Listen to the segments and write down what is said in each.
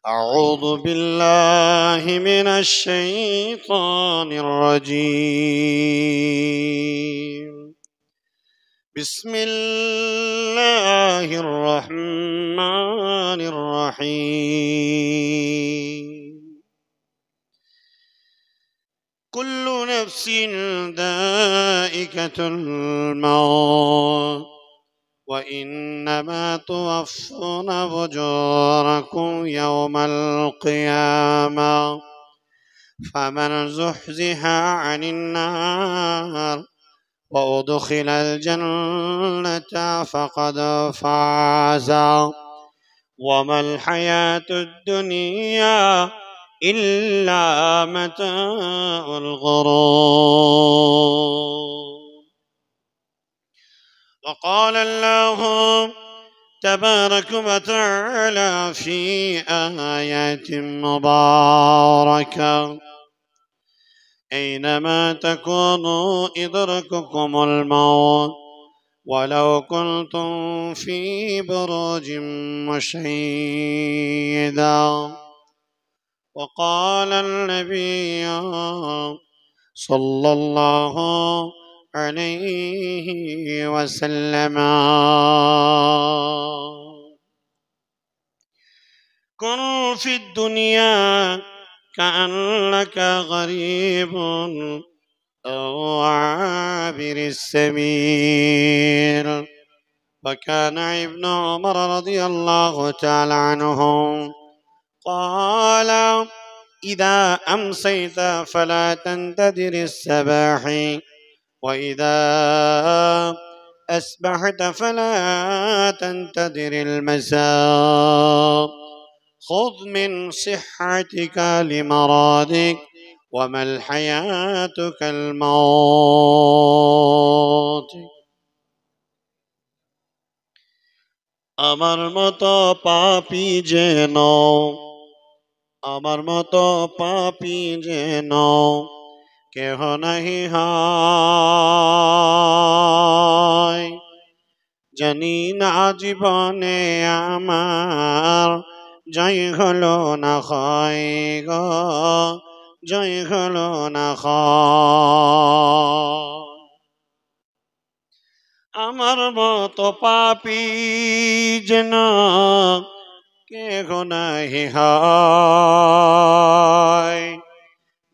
أعوذ بالله من الشيطان الرجيم. بسم الله الرحمن الرحيم. كل نفس ذائقة الموت وإنما توفون أجوركم يوم القيامة فمن زحزح عن النار وأدخل الجنة فقد فاز وما الحياة الدنيا إلا متاع الغرور. وقال الله تبارك وتعالى في آيات مباركة: أينما تكونوا يدرككم الموت ولو كنتم في بروج مشيدة. وقال النبي صلى الله عليه وسلم: كن في الدنيا كأنك غريب أو عابر السبيل. وكان ابن عمر رضي الله تعالى عنه قال: إذا أمسيت فلا تنتظر الصباح وإذا أصبحت فلا تنتظر المساء خذ من صحتك لمرادك وما الحياة كالموت. আমার মতো পাপী যেন আমার মতো পাপী যেন কেহ নাহি হয়। জানি না জীবনে আমার জয় হলো না হয় গো, জয় হলো না হয়। আমার মতো পাপী যেন কেহ নাহি হয়।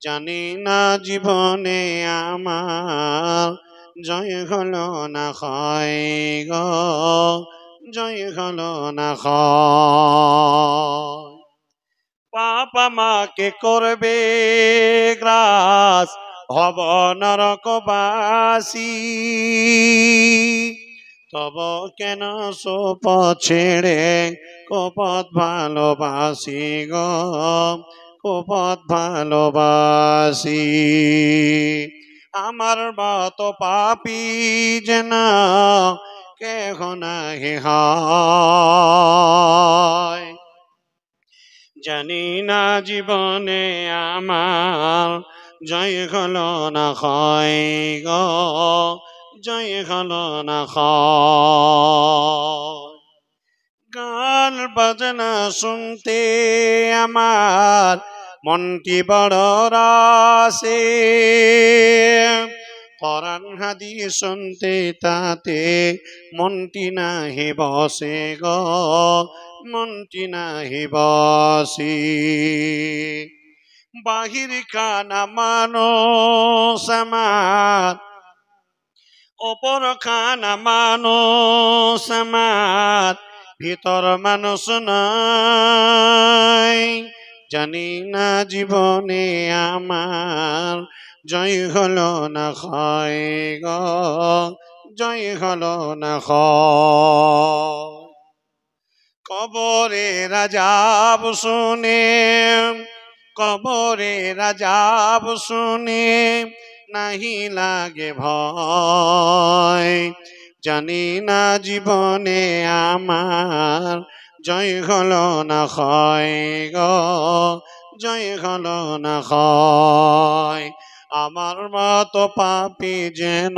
জানি না জীবনে আমার জয় হলো না হয় গো, জয় হলো না হয়। পাপ আমাকে করবে গ্রাস, হব নরকবাসী। তব কেন সোপ ছেড়ে কপত ভালোবাসি গো, কপত ভালোবাসি। আমার মতো পাপী যেন কেহ নাহি হয়। জানি না জীবনে আমার জয় হলো না হয় গো, জয় হলো না হয়। গান বাজনা শুনতে আমার মনটি বড় রাসে, কোরআন হাদিস শুনতে তাতে মনটি নাহি বসে গো, মনটি নাহি বসে। বাহির খানা মানুষ আমার, অপর খানা মানুষ আমার, ভিতর মানুষ নাই। জানি না জীবনে আমার জয় হলো না হয় গো, জয় হলো না হয়। কবরে রাজাব শুনে, কবরে রাজাব শুনে নাহি লাগে ভয়। জানি না জীবনে আমার জয় হলো না হয় গো, জয় হলো না হয়। আমার মতো পাপী যেন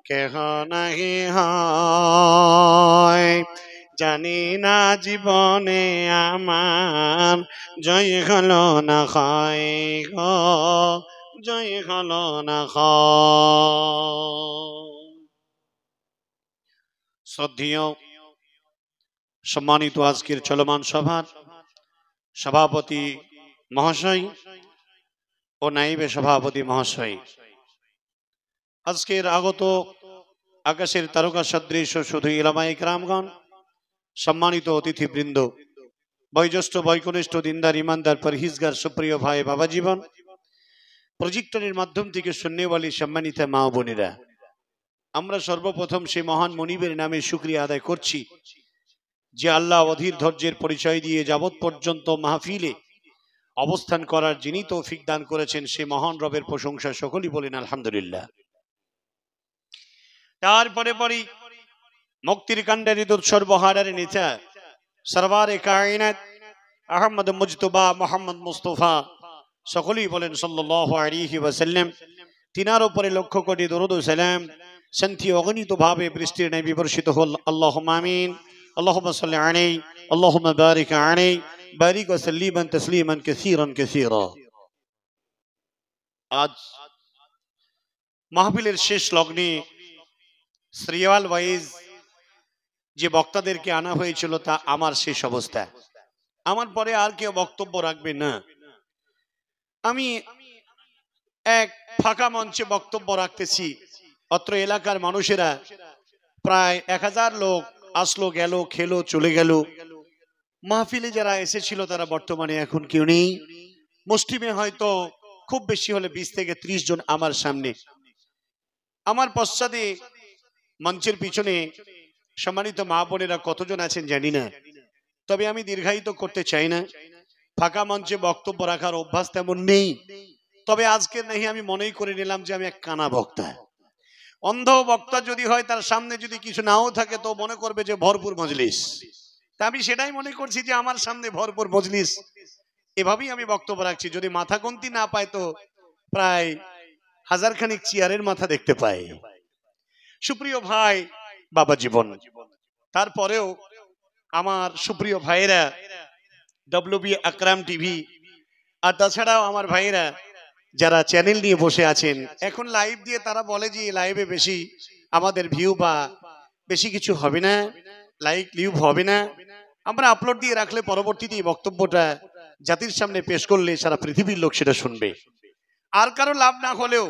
কেহ নাহি হয়। জানি না জীবনে আমার জয় হলো না হয় গো, জয় হলো না হয়। শ্রদ্ধেয় সম্মানিত আজকের চলমান সভার সভাপতি মহাশয় ও নাইবে সভাপতি মহাশয়, আজকের আগত আকাশের তারকা সদৃশ শুধু ইলামায়ে কেরামগণ, সম্মানিত অতিথিবৃন্দ, বয়োজ্যেষ্ঠ বয়কনিষ্ঠ দিনদার ইমানদার পরহিজগার সুপ্রিয় ভাই বাবা জীবন, প্রজেক্টরের মাধ্যম থেকে শুননেওয়ালী সম্মানিত মা বোনেরা, আমরা সর্বপ্রথম সেই মহান মনিবের নামে শুকরিয়া আদায় করছি যে আল্লাহ অধীর ধৈর্যের পরিচয় দিয়ে যাবৎ পর্যন্ত মাহফিলে অবস্থান করার যিনি তৌফিক দান করেছেন, সে মহান রবের প্রশংসা সকলেই বলেন আলহামদুলিল্লাহ। তারপরে পরে মুক্তির কাণ্ডারি দুধ সর্বহারের নেতা সরওয়ারে কায়নাত আহমদ মুজতবা মোহাম্মদ মুস্তফা, সকলেই বলেন সাল্লাল্লাহু আলাইহি ওয়াসাল্লাম। তিনার উপরে লক্ষ কোটি দরুদ ও সালাম শান্তি অগণিত ভাবে বৃষ্টির ন্যায় বিবর্ষিত হল। আল্লাহুম্মা আমিন। আল্লাহুম্মা সাল্লি আলাইহি, আল্লাহুম্মা বারিক আলাইহি, বারিক ওয়া সাল্লিমান তাসলিমান কাসীরান কাসীরা। আজ মাহফিলের শেষ লগ্নে সিরিয়াল ওয়াইজ যে বক্তাদেরকে আনা হয়েছিল তা আমার শেষ অবস্থা। আমার পরে আর কেউ বক্তব্য রাখবে না। আমি এক ফাঁকা মঞ্চে বক্তব্য রাখতেছি। অত্র এলাকার মানুষেরা প্রায় 1000 লোক আসলো, গেল, খেলো, চলে গেল। মাহফিলে যারা এসেছিল তারা বর্তমানে এখন কেউ নেই। মুসলিমে হয়তো খুব বেশি হলে 20 থেকে 30 জন আমার সামনে। আমার পশ্চাতে মঞ্চের পিছনে সম্মানিত মা বোনেরা কতজন আছেন জানি না, তবে আমি দীর্ঘায়িত করতে চাই না। ফাঁকা মঞ্চে বক্তব্য রাখার অভ্যাস তেমন নেই, তবে আজকে নেই আমি মনেই করে নিলাম যে আমি এক কানা বক্তা। অন্ধ বক্তা যদি হয়, তার সামনে যদি কিছু নাও থাকে তো মনে করবে যে ভরপুর মজলিস। তা আমি সেটাই মনে করছি যে আমার সামনে ভরপুর মজলিস, এভাবেই আমি বক্তব্য রাখছি। যদি মাথা কমতি না পায় তো প্রায় 1000 খানিক চেয়ারের মাথা দেখতে পাই। সুপ্রিয় ভাই বাবা জীবন, তারপরেও আমার সুপ্রিয় ভাইয়েরা ডব্লিউবি আকরাম টিভি, আর তাছাড়াও আমার ভাইয়েরা যারা চ্যানেল নিয়ে বসে আছেন, এখন লাইভ দিয়ে তারা বলে যে লাইভে বেশি আমাদের ভিউ বা বেশি কিছু হবে না, লাইক লিভ হবে না। আমরা আপলোড দিয়ে রাখলে পরবর্তীতে এই বক্তব্যটা জাতির সামনে পেশ করলে সারা পৃথিবীর লোক সেটা শুনবে। আর কারো লাভ না হলেও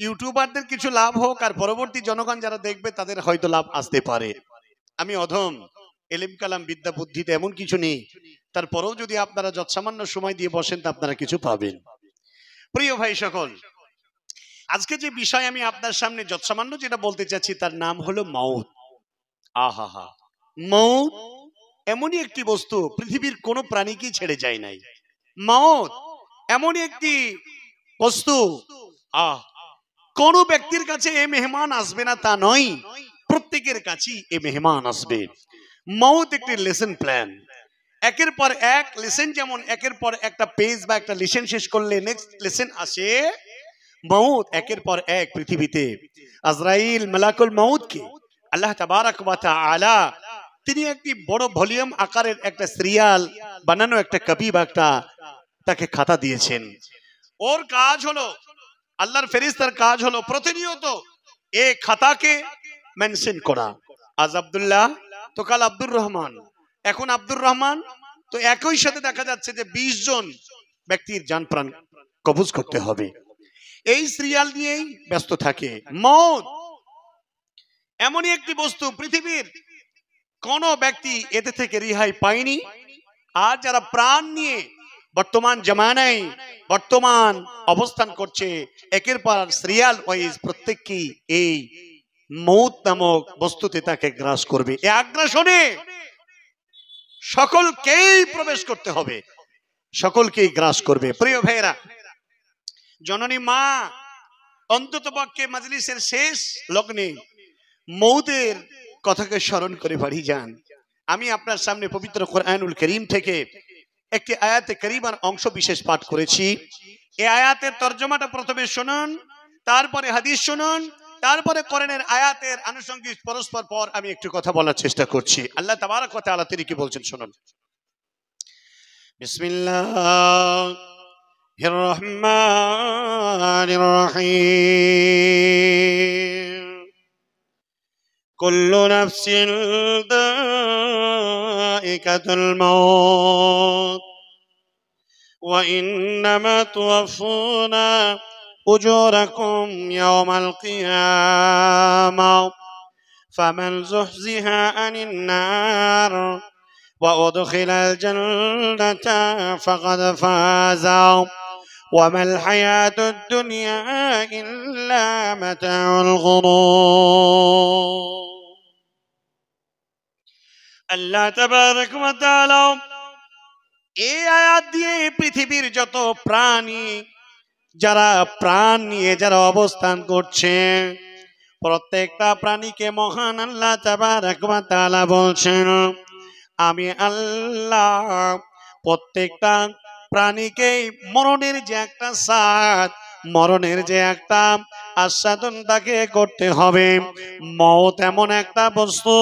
ইউটিউবারদের কিছু লাভ হোক, আর পরবর্তী জনগণ যারা দেখবে তাদের হয়তো লাভ আসতে পারে। আমি অধম, এলিম কালাম বিদ্যা বুদ্ধিতে এমন কিছু নেই, তারপরেও যদি আপনারা যৎসামান্য সময় দিয়ে বসেন তা আপনারা কিছু পাবেন। প্রিয় ভাই সকল, আজকে যে বিষয় আমি আপনার সামনে যৎসামান্য যেটা বলতে চাচ্ছি তার নাম হলো মউত। আহা, মউত এমনই একটি বস্তু পৃথিবীর কোন প্রাণীকেই ছেড়ে যায় নাই। মউত এমনই একটি বস্তু, কোন ব্যক্তির কাছে এ মেহমান আসবে না তা নয়, প্রত্যেকের কাছেই এ মেহমান আসবে। মউত একটি লেসন প্ল্যান, একের পর এক লেসন, যেমন একের পর একটা পেজ বা একটা লেসন শেষ করলে নেক্সট লেসন আসে। মউত একের পর এক পৃথিবীতে আজরাইল মালাকুল মউতকে আল্লাহ তাবারাক ওয়া তাআলা তিনি একটি বড় ভলিউম আকারের একটা সিরিয়াল বানানো, একটা কপি বা একটা তাকে খাতা দিয়েছেন। ওর কাজ হলো, আল্লাহর ফেরেশতার কাজ হলো প্রতিনিয়ত এই খাতাকে মেনশন করা। আজ আব্দুল্লাহ তো কাল আব্দুর রহমান, এখন আব্দুর রহমান, তো একই সাথে দেখা যাচ্ছে যে 20 জন ব্যক্তির জান প্রাণ কবজ করতে হবে। এই সিরিয়াল নিয়েই ব্যস্ত থাকে। মউত এমনই একটি বস্তু পৃথিবীর কোন ব্যক্তি এতে থেকে রেহাই পায়নি। আর যারা প্রাণ নিয়ে বর্তমান জামানায় বর্তমান অবস্থান করছে, একের পর সিরিয়াল ওয়াইজ প্রত্যেককেই এই মউত নামক বস্তুতে তাকে গ্রাস করবে। এই আগ্রাসনে সকলকেই প্রবেশ করতে হবে, সকলকেই গ্রাস করবে। প্রিয় ভাইয়েরা, জননী মা অন্তত পক্ষে মজলিসের শেষ লগ্নে মউতের কথাকে স্মরণ করে বাড়ি যান। আমি আপনার সামনে পবিত্র কোরআনুল কারীম থেকে একটি আয়াতে কারীমার অংশ বিশেষ পাঠ করেছি। এই আয়াতের তরজমাটা প্রথমে শুনুন, তারপরে হাদিস শুনুন, তারপরে কোরআনের আয়াতের আনুষঙ্গিক পরস্পর পর আমি একটু কথা বলার চেষ্টা করছি। আল্লাহ তাবারক ওয়া তাআলা তিনি কি বলছেন শুনুন। বিসমিল্লাহির রহমানির রহিম। কুল্লু নাফসিন যায়িকাতুল মাউত ওয়া ইন্নামা তুওয়াফফুনা أجوركم يوم القيامة فمن زحزح عن النار وأدخل الجنة فقد فاز وما الحياة الدنيا إلا متاع الغرور الله تبارك وتعالى এই আয়াত দিয়ে পৃথিবীর যত প্রাণী যারা প্রাণ নিয়ে যারা অবস্থান করছে প্রত্যেকটা প্রাণীকে মহান আল্লাহ তাবারক ওয়া তাআলা বলছেন আমি আল্লাহ প্রত্যেকটা প্রাণীকে মরণের যে একটা স্বাদ মরণের যে একটা আস্বাদন তাকে করতে হবে। মওত এমন একটা বস্তু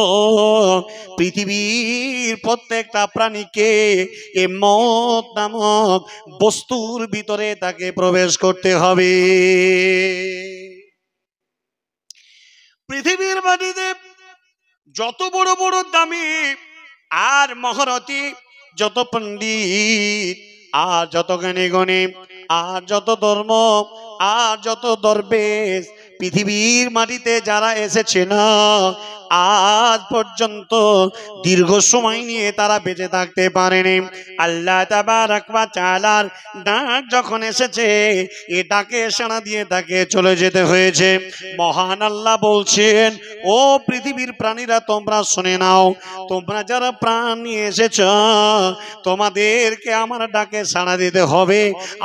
পৃথিবীর প্রত্যেকটা প্রাণীকে এই মওত নামক বস্তুর ভিতরে তাকে প্রবেশ করতে হবে। পৃথিবীর মাটিতে যত বড় বড় দামি আর মহরতী যত পণ্ডিত আর যত জ্ঞানী গণী আর যত ধর্ম আর যত দরবেশ পৃথিবীর মাটিতে যারা এসেছে না আজ পর্যন্ত দীর্ঘ সময় নিয়ে তারা বেঁচে থাকতে পারেনি। আল্লাহ তাবারক ওয়া তাআলার ডাক যখন এসেছে এ ডাকে সাড়া দিয়ে তাকে চলে যেতে হয়েছে। মহান আল্লাহ বলছেন ও পৃথিবীর প্রাণীরা তোমরা শুনে নাও, তোমরা যারা প্রাণ নিয়ে এসেছ তোমাদেরকে আমার ডাকে সাড়া দিতে হবে,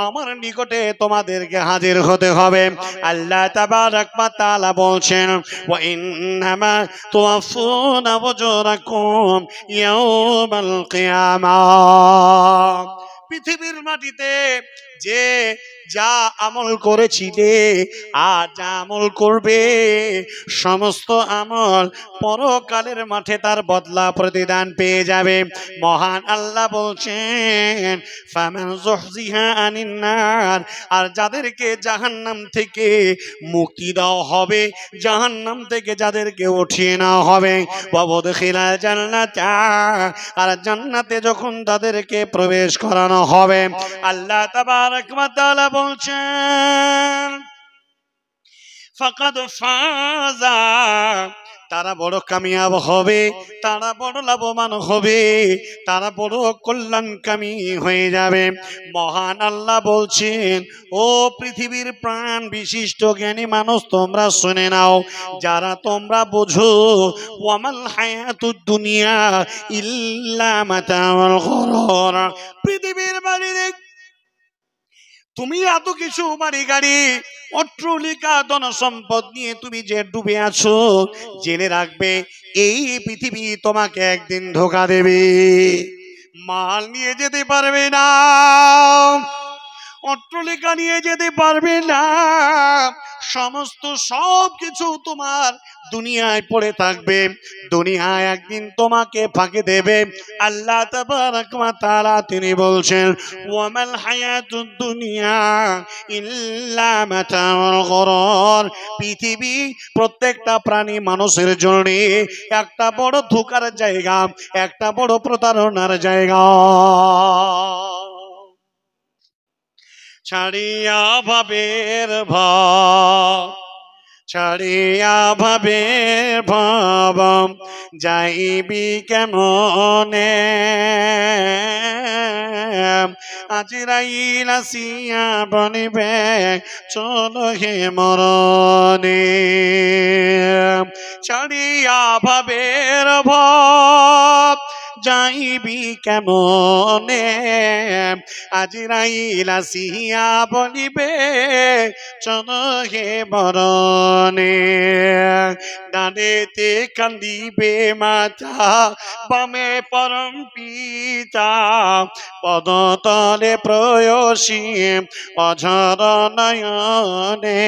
আমার নিকটে তোমাদেরকে হাজির হতে হবে। আল্লাহ তাবারক ওয়া তাআলা বলছেন ওয়া ইন্নামা তুওয়াফফুনা উজুরাকুম ইয়াওমাল কিয়ামাহ। পৃথিবীর মাটিতে যে যা আমল করেছিলে আর যা আমল করবে সমস্ত আমল পরকালের মাঠে তার বদলা প্রতিদান পেয়ে যাবে। মহান আল্লাহ বলছেন ফামান যুহজিহা আনিন নার, আর যাদেরকে জাহান্নাম থেকে মুক্তি দেওয়া হবে, জাহান্নাম থেকে যাদেরকে উঠিয়ে নেওয়া হবে, ওয়া উদখিলাল জান্নাতা, আর জান্নাতে যখন তাদেরকে প্রবেশ করানো হবে আল্লাহ তাবারক ওয়া তাআলা বলছেন ফাকাদ ফাজা, তারা বড় কামিয়াব হবে, তারা বড় লাভবান হবে, তারা বড় কল্যাণকামী হয়ে যাবে। মহান আল্লাহ বলছেন ও পৃথিবীর প্রাণ বিশিষ্ট জ্ঞানী মানুষ তোমরা শুনে নাও, যারা তোমরা বোঝো ওয়ামাল হায়াতুদ দুনিয়া ইল্লা মাতাউল গুরুর। পৃথিবীর বাড়িতে তুমি এত কিছু বাড়ি গাড়ি অট্টালিকা ধন সম্পদ নিয়ে তুমি যে ডুবে আছো, জেনে রাখবে এই পৃথিবী তোমাকে একদিন ধোঁকা দেবে। মাল নিয়ে যেতে পারবে না, অট্টালিকা নিয়ে যেতে পারবে না, সমস্ত সব কিছু তোমার দুনিয়ায় পড়ে থাকবে, দুনিয়া একদিন তোমাকে ফাঁকি দেবে। আল্লাহ তাবারক ওয়া তাআলা তিনি বলছেন ওয়ামাল হায়াতুদ দুনিয়া ইল্লা মাতাউল গুরুর। পৃথিবী প্রত্যেকটা প্রাণী মানুষের জন্য একটা বড় ধোঁকার জায়গা, একটা বড় প্রতারণার জায়গা। ছাড়িয়া ভাবের ভাব, ছাড়িয়া ভাবের ভাব যাইবি কেমনে, আজরাইল আসিয়া বলিবে চলো হে মরণে। ছাড়িয়া ভাবের ভাব যাইবি কেমনে আজরাইল আসিয়া বলিবে চলো হে মরণে ডানেতে কান্দিবে মাতা বামে পরম পিতা পদতলে প্রয়সী অঝর নয়নে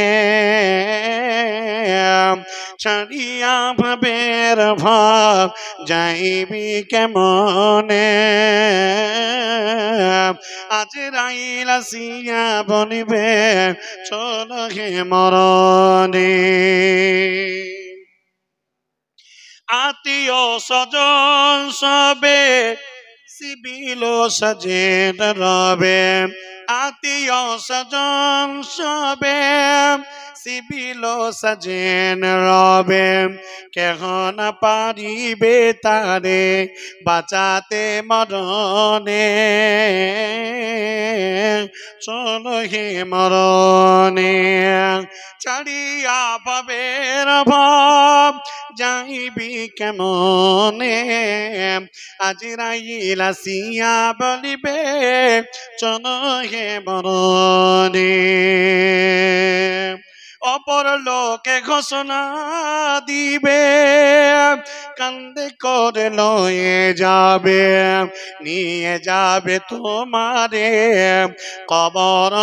ছাড়িয়া ভাবের ভাব যাইবি কেমনে আজরাইল আসিয়া বলিবে চলো হে মরণে আত্মীয় স্বজন সবে সিবিল সজেন রবে আত্মীয় স্বজন সবে সিবিল সজেন রবে কেহ না পারিবে তারে বাঁচাতে মরণে চলো হে মরণে ছাড়িয়া পাবের ভাব যাইবি কেমনে আজরাইল আসিয়া বলিবে চলো হে মরণে অপর লোকে ঘোষণা দিবে কান্দে করে লয়ে যাবে নিয়ে যাবে তোমারে কবর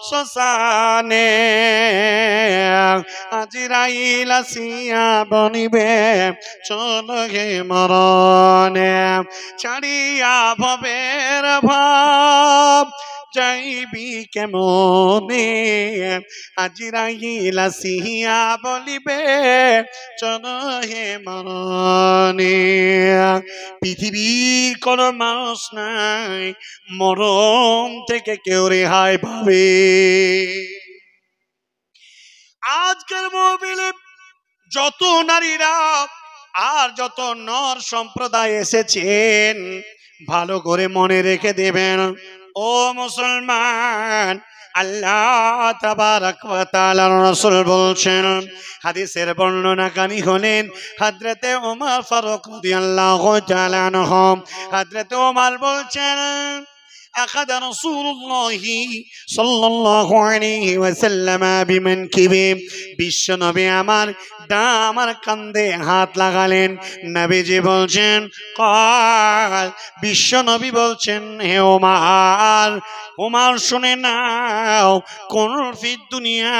শ্মশানে আজরাইল আসিয়া বনিবে চলো হে মরণে ছাড়িয়া ভবের ভাব যাইবি কেমনে আজরাইল আসিয়া বলিবে চলো হে মরণে পৃথিবীর কোন মানুষ নাই মরণ থেকে কেউ রেহাই পাবে আজকের মোবিলে যত নারীরা আর যত নর সম্প্রদায় এসেছেন ভালো করে মনে রেখে দেবেন ও মুসলমান আল্লাহ তাবারক ওয়া তাআলার রাসূল বলছেন হাদিসের বর্ণনাকারী হলেন হযরতে ওমর ফারুক রাদিয়াল্লাহু তাআলা আনহু হযরতে ওমর বলছেন أخذ رسول الله صلى الله عليه وسلم بمنكبه বিশ্ব নবী আমার আমার কাঁধে হাত লাগালেন নবীজি বলছেন কাল বিশ্ব নবী বলছেন হে ওমর ওমর শুনে নাও কোন ফিদ দুনিয়া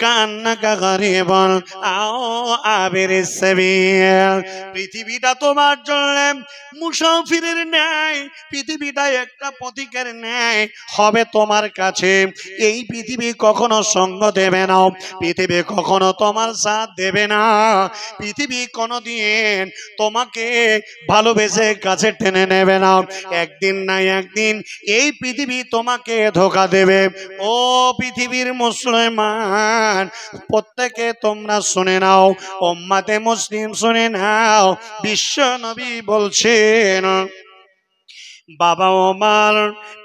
কান্নাকা গরিবন আও আবের সাবিল পৃথিবীটা তোমার জন্য মুসাফিরের ন্যায় পৃথিবীটা একটা পথিকের ন্যায় হবে তোমার কাছে এই পৃথিবী কখনো সঙ্গ দেবে না পৃথিবী কখনো তোমার সাথ দেবে না পৃথিবী কোনোদিন তোমাকে ভালোবেসে কাছে টেনে নেবে না একদিন না একদিন এই পৃথিবী তোমাকে ধোঁকা দেবে ও পৃথিবীর মুসলমান প্রত্যেকে তোমরা শুনে নাও উম্মতে মুসলিম শুনে নাও বিশ্ব নবী বলছেন বাবা ওমর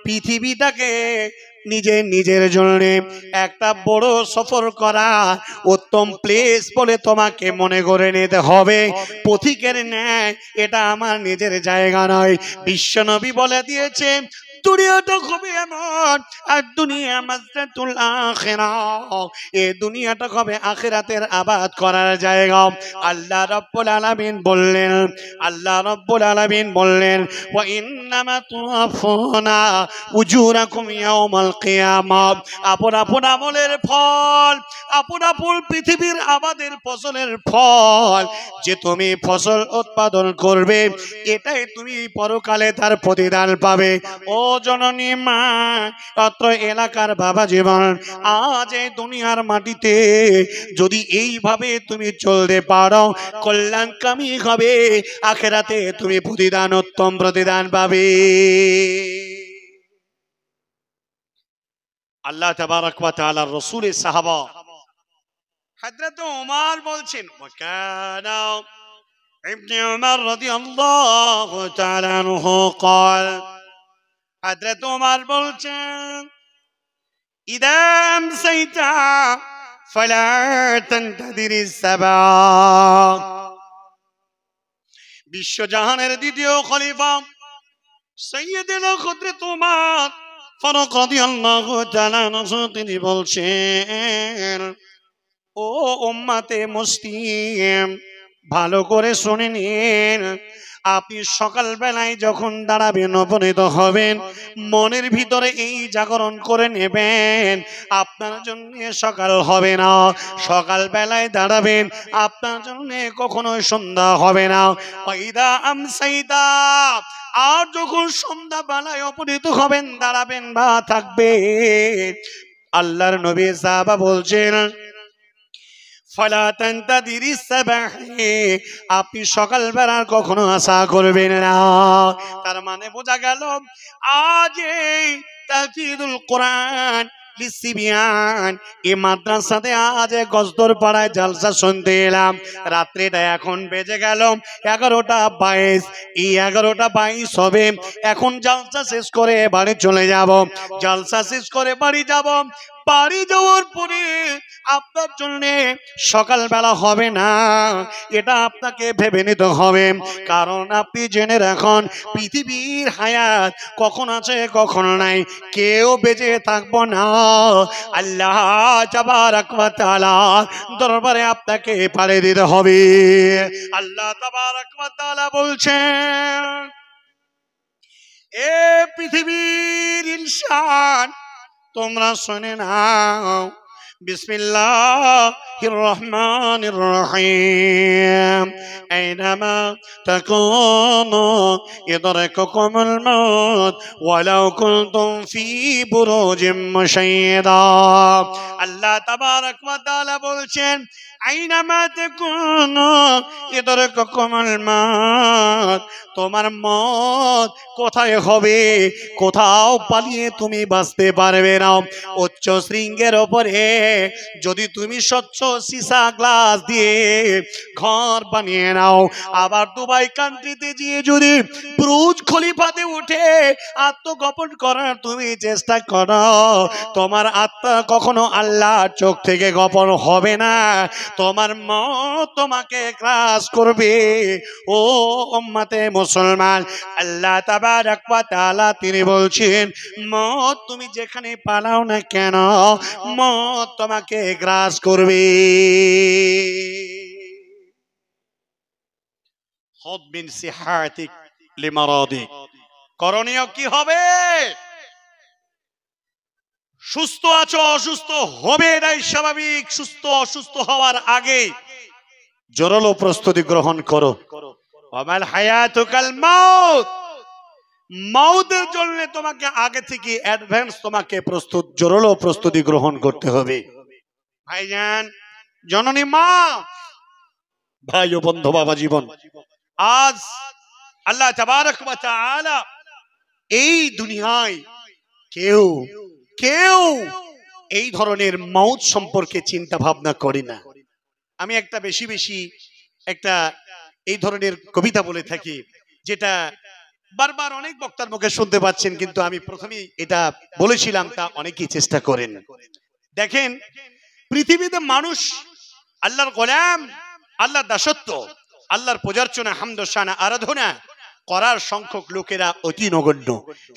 পৃথিবীটাকে নিজের জন্য একটা বড় সফর করা উত্তম প্লেস বলে তোমাকে মনে করে নিতে হবে পথিকের ন্যায় এটা আমার নিজের জায়গা নয় বিশ্বনবী বলে দিয়েছে দুনিয়াটা হবে এমন আর দুনিয়া মাজরাতুল আখিরাহ এই দুনিয়াটা হবে আখিরাতের আবাদ করার জায়গা আল্লাহ রাব্বুল আলামিন বললেন ওয়া ইন্নামা তুওয়াফুনা উজুরাকুম ইয়াউমাল কিয়ামাহ আপন আপন আমলের ফল আপন আপন পৃথিবীর আবাদের ফসলের ফল যে তুমি ফসল উৎপাদন করবে এটাই তুমি পরকালে তার প্রতিদান পাবে ও জননী মা অত্র এলাকার বাবা জীবন আজ এই দুনিয়ার মাটিতে যদি এইভাবে তুমি চলতে পারো কল্যাণকামী হবে আখিরাতে তুমি প্রতিদান উত্তম প্রতিদান পাবে আল্লাহ তাবারক ওয়া তাআলার রাসূলের সাহাবা হযরত ওমর বলছেন ওয়াকানা ইবনে ওমর রাদিয়াল্লাহু তাআলা আনহু قال হযরত ওমর বলছেন ইদা আমসাইতা ফালা তানতাদিরিস সাবা বিশ্বজাহানের দ্বিতীয় খলিফা সাইয়্যিদুনা হযরত ওমর ফারুক রাদিয়াল্লাহু তাআলা আনহু তিনি বলছেন, ও উম্মতে মুসলিম, ভালো করে শুনে নিন। আপনি সকাল বেলায় যখন দাঁড়াবেন, উপনীত হবেন, মনের ভিতরে এই জাগরণ করে নেবেন, আপনার জন্য সকাল হবে না। সকাল বেলায় দাঁড়াবেন, আপনার জন্য কখনো সন্ধ্যা হবে না। ওয়াইদা আমসাইদা, আর যখন সন্ধ্যা বেলায় উপনীত হবেন, দাঁড়াবেন বা থাকবেন, আল্লাহর নবী সাহাবা বলছেন, আপনি সকাল বেলার কখনো আশা করবেন না। তার মানে বোঝা গেল, আজ এই তাফসীরুল কোরআন লিসিবিয়ান এই মাদ্রাসাতে আজ গজদর পাড়ায় জালসা শুনতে এলাম। রাত্রিটা এখন বেজে গেল 11:22। এই 11:22 হবে। এখন জালসা শেষ করে বাড়ি চলে যাব। জালসা শেষ করে বাড়ি যাব। বাড়ি যাওয়ার পরে আপনার জন্য সকালবেলা হবে না, এটা আপনাকে ভেবে নিতে হবে। কারণ আপনি জেনে রাখুন, পৃথিবীর হায়াত কখন আছে কখন নাই, কেউ বেঁচে থাকবো না। আল্লাহ তাবারক ওয়া তাআলা দরবারে আপনাকে পাড়ে দিতে হবে। আল্লাহ তাবারক ওয়া তাআলা বলছেন, এ পৃথিবীর ইনসান, তোমরা শুনে নাও, বিসমিল্লাহির রহমানির রহিম। আইনামা তাকুনু ইদরিকুকুমুল মাউত ওয়ালাউ কুনতুম ফি বুরুজিম মুশাইয়্যাদা। আল্লাহ তাবারক ওয়া তাআলা বলছেন, আইনামা তাকুনু ইদরিকুকুমুল মাউত, তোমার মত কোথায় হবে, কোথাও পালিয়ে তুমি বাঁচতে পারবে না। উচ্চ শৃঙ্গের ওপরে যদি তুমি স্বচ্ছ সীসা গ্লাস দিয়ে ঘর বানিয়ে নাও, আবার দুবাই কান্ট্রিতে গিয়ে যদি বুর্জ খলিফাতে উঠে আত্মগোপন করার তুমি চেষ্টা করো, তোমার আত্মা কখনো আল্লাহর চোখ থেকে গোপন হবে না। তোমার মত তোমাকে গ্রাস করবে। ও উম্মতে মুসলমান, আল্লাহ তাবারক ওয়া তাআলা তিনি বলছেন, মত তুমি যেখানে পালাও না কেন, মত তোমাকে গ্রাস করবে। খুদ মিন সিহাতিক লিমারাদিক, করণীয় কি হবে? সুস্থ আছো, অসুস্থ হবে, এটাই স্বাভাবিক। সুস্থ অসুস্থ হওয়ার আগে জোরালো প্রস্তুতি গ্রহণ করো। ওয়ামাল হায়াতু কাল মাউত, মউতের জন্য তোমাকে আগে থেকে অ্যাডভান্স তোমাকে জোরালো প্রস্তুতি গ্রহণ করতে হবে। ভাইজান, জননী মা, ভাই ও বন্ধু, বাবা জীবন, আজ আল্লাহ তাবারক ওয়া তাআলা এই দুনিয়ায় কেউ কেউ এই ধরনের মউত সম্পর্কে চিন্তা ভাবনা করে না। আমি একটা বেশি একটা এই ধরনের কবিতা বলে থাকি, যেটা বারবার অনেক বক্তার মুখে শুনতে পাচ্ছেন, কিন্তু আমি প্রথমেই এটা বলেছিলাম, তা অনেকেই চেষ্টা করেন। দেখেন, পৃথিবীতে মানুষ আল্লাহর গোলাম, আল্লাহর দাসত্ব, আল্লাহর পূজার্চনা, হামদ শানা, আরাধনা করার সংখ্যক লোকেরা অতি নগণ্য।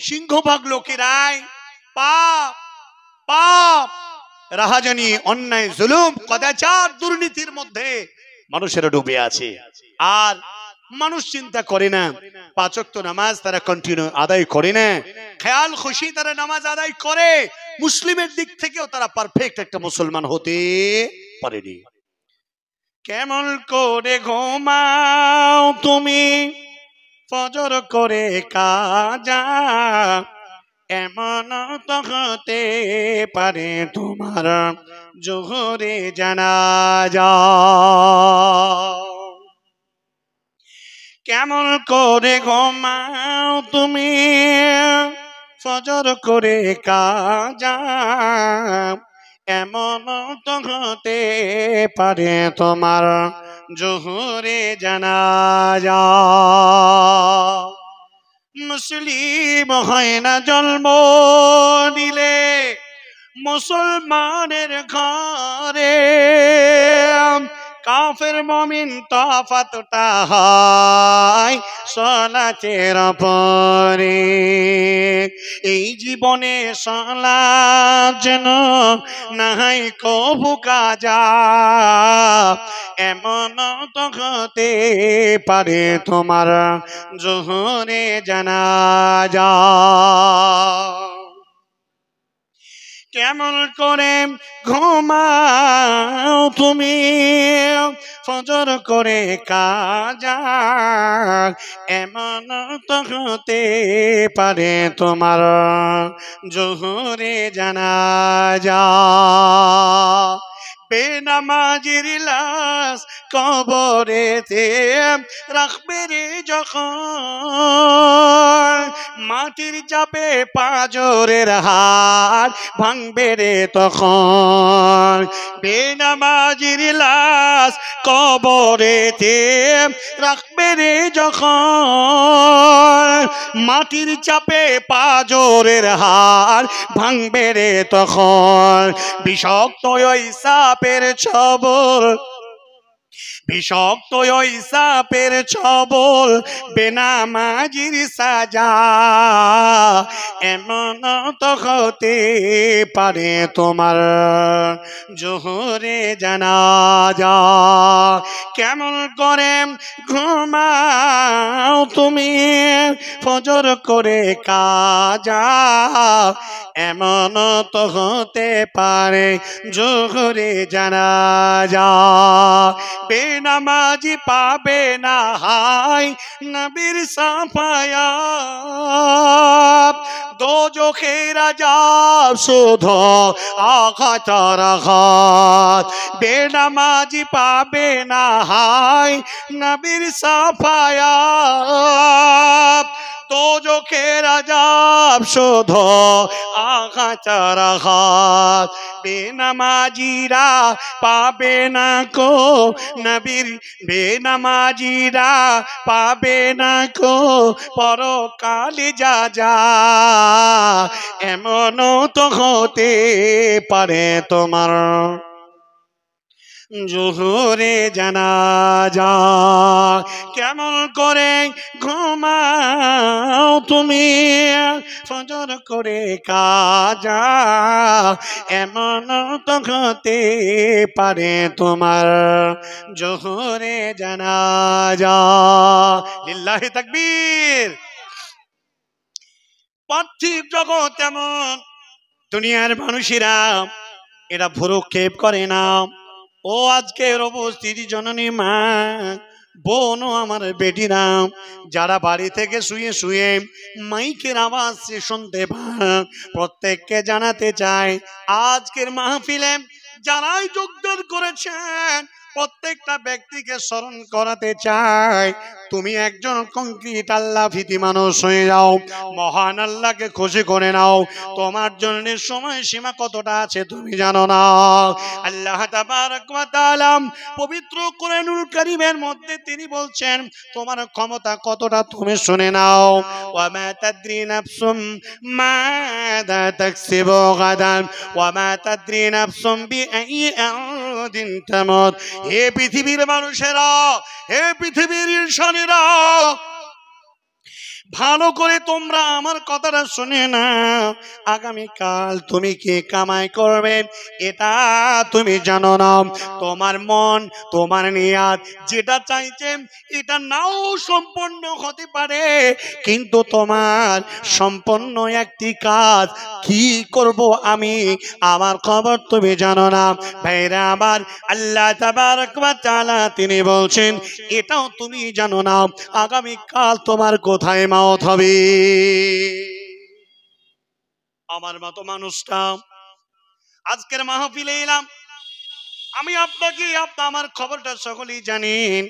সিংহভাগ লোকেরাই পাপ পাপ রাহাজানি, অন্যায়, জুলুম, কদাচার, দুর্নীতির মধ্যে মানুষেরা ডুবে আছে। আর মানুষ চিন্তা করে না, 5 ওয়াক্ত নামাজ তারা কন্টিনিউ আদায় করে না, খেয়াল খুশি তারা নামাজ আদায় করে, মুসলিমের দিক থেকেও তারা পারফেক্ট একটা মুসলমান হতে পারেনি। কেমন করে ঘুমাও তুমি ফজর করে কাজা, এমন তো হতে পারে তোমার জোহরে জানাজা। কেমন করে ঘুমাও তুমি ফজর করে কাজা, এমন তো হতে পারে তোমার জোহরে জানাজা। মুসলিম হয় না জন্ম নিলে মুসলমানের ঘরে, কাফের মুমিন তফাতটা হয় সালাতের পরে। এই জীবনে সালাত যেন নাই কবু কাজা, এমন তো হতে পারে তোমার জোহরে জানাজা। কেমন করে ঘুমাও তুমি ফজর করে কাজা, এমন তো হতে পারে তোমার জোহরে জানাজা। বেনামাজির লাশ কবরেতে রাখবে রে যখন, মাটির চাপে পাঁজরের হাড় ভাঙবে রে তখন। বেনামাজির লাশ কবরেতে রাখবে রে যখন, মাটির চাপে পাঁজরের হাড় ভাঙবে রে তখন। বিষাক্ত ওই সাপের ছবল, বিষাক্ত ওই সাপের ছবল বেনামাজির সাজা, এমন তো হতে পারে তোমার জোহরে জানাজা। কেমন করে ঘুমাও তুমি ফজর করে কাজা, এমন তো হতে পারে জোহরে জানাজা। বেনামাজি পাবে না হায় নবীর সাফায়াত, দোজখের আযাব শুধু আঘাত আর আঘাত। বেনামাজি পাবে না হায় নবীর সাফায়াত, দোজখের আযাব শুধু আঘাত আর আঘাত। বেনামাজিরা পাবে না কো নবীর, বেনামাজিরা পাবে না কো পরকালে যা যা, এমন তো হতে পারে তোমার জোহরে জানাজা। কেমন করে ঘুমাও তুমি ফজর করে কাজা, এমন তো হতে পারে তোমার জোহরে জানাজা। লিল্লাহি তাকবীর। পার্থিব জগৎ এমন, দুনিয়ার মানুষেরা এরা ভ্রুক্ষেপ করে না। ও আজকের উপস্থিতি জননী মা, বোন ও আমার বেটিরা যারা বাড়ি থেকে শুয়ে শুয়ে মাইকের আওয়াজ শুনতে পান, প্রত্যেককে জানাতে চাই আজকের মাহফিলে যারাই যোগদান করেছেন প্রত্যেকটা ব্যক্তিকে স্মরণ করাতে চাই, তুমি একজন কংক্রিট আল্লাহ ভীতি মানুষ হয়ে যাও, মহান আল্লাহকে খুশি করে নাও। তোমার জন্য সময় সীমা কতটা আছে তুমি জানো না। আল্লাহ তাবারক ওয়া তাআলা পবিত্র কোরআনুল কারীমের মধ্যে তিনি বলছেন তোমার ক্ষমতা কতটা তুমি শুনে নাও। ওয়া মা তাদরি নাফসুম মাযা তাকসিবু গাদান ওয়া মা তাদরি নাফসুম বিআইয়ি আরদিন তামুত। হে পৃথিবীর মানুষেরা, হে পৃথিবীর ইনসানেরা, ভালো করে তোমরা আমার কথাটা শুনে না। আগামীকাল তুমি কি কামাই করবে এটা তুমি জানো না। তোমার মন, তোমার নিয়াত যেটা চাইছে এটা নাও সম্পন্ন হতে পারে, কিন্তু তোমার সম্পন্ন একটি কাজ কি করব আমি, আমার খবর তুমি জানো না। ভাইরা আমার, আল্লাহ তাবারক ওয়া তাআলা তিনি বলছেন এটাও তুমি জানো না আগামীকাল তোমার কোথায় মাওত হবে। আমার মতো মানুষটা আজকের মাহফিলে এলাম, আমি আপনাকে আমার খবরটা সকলেই জানেন।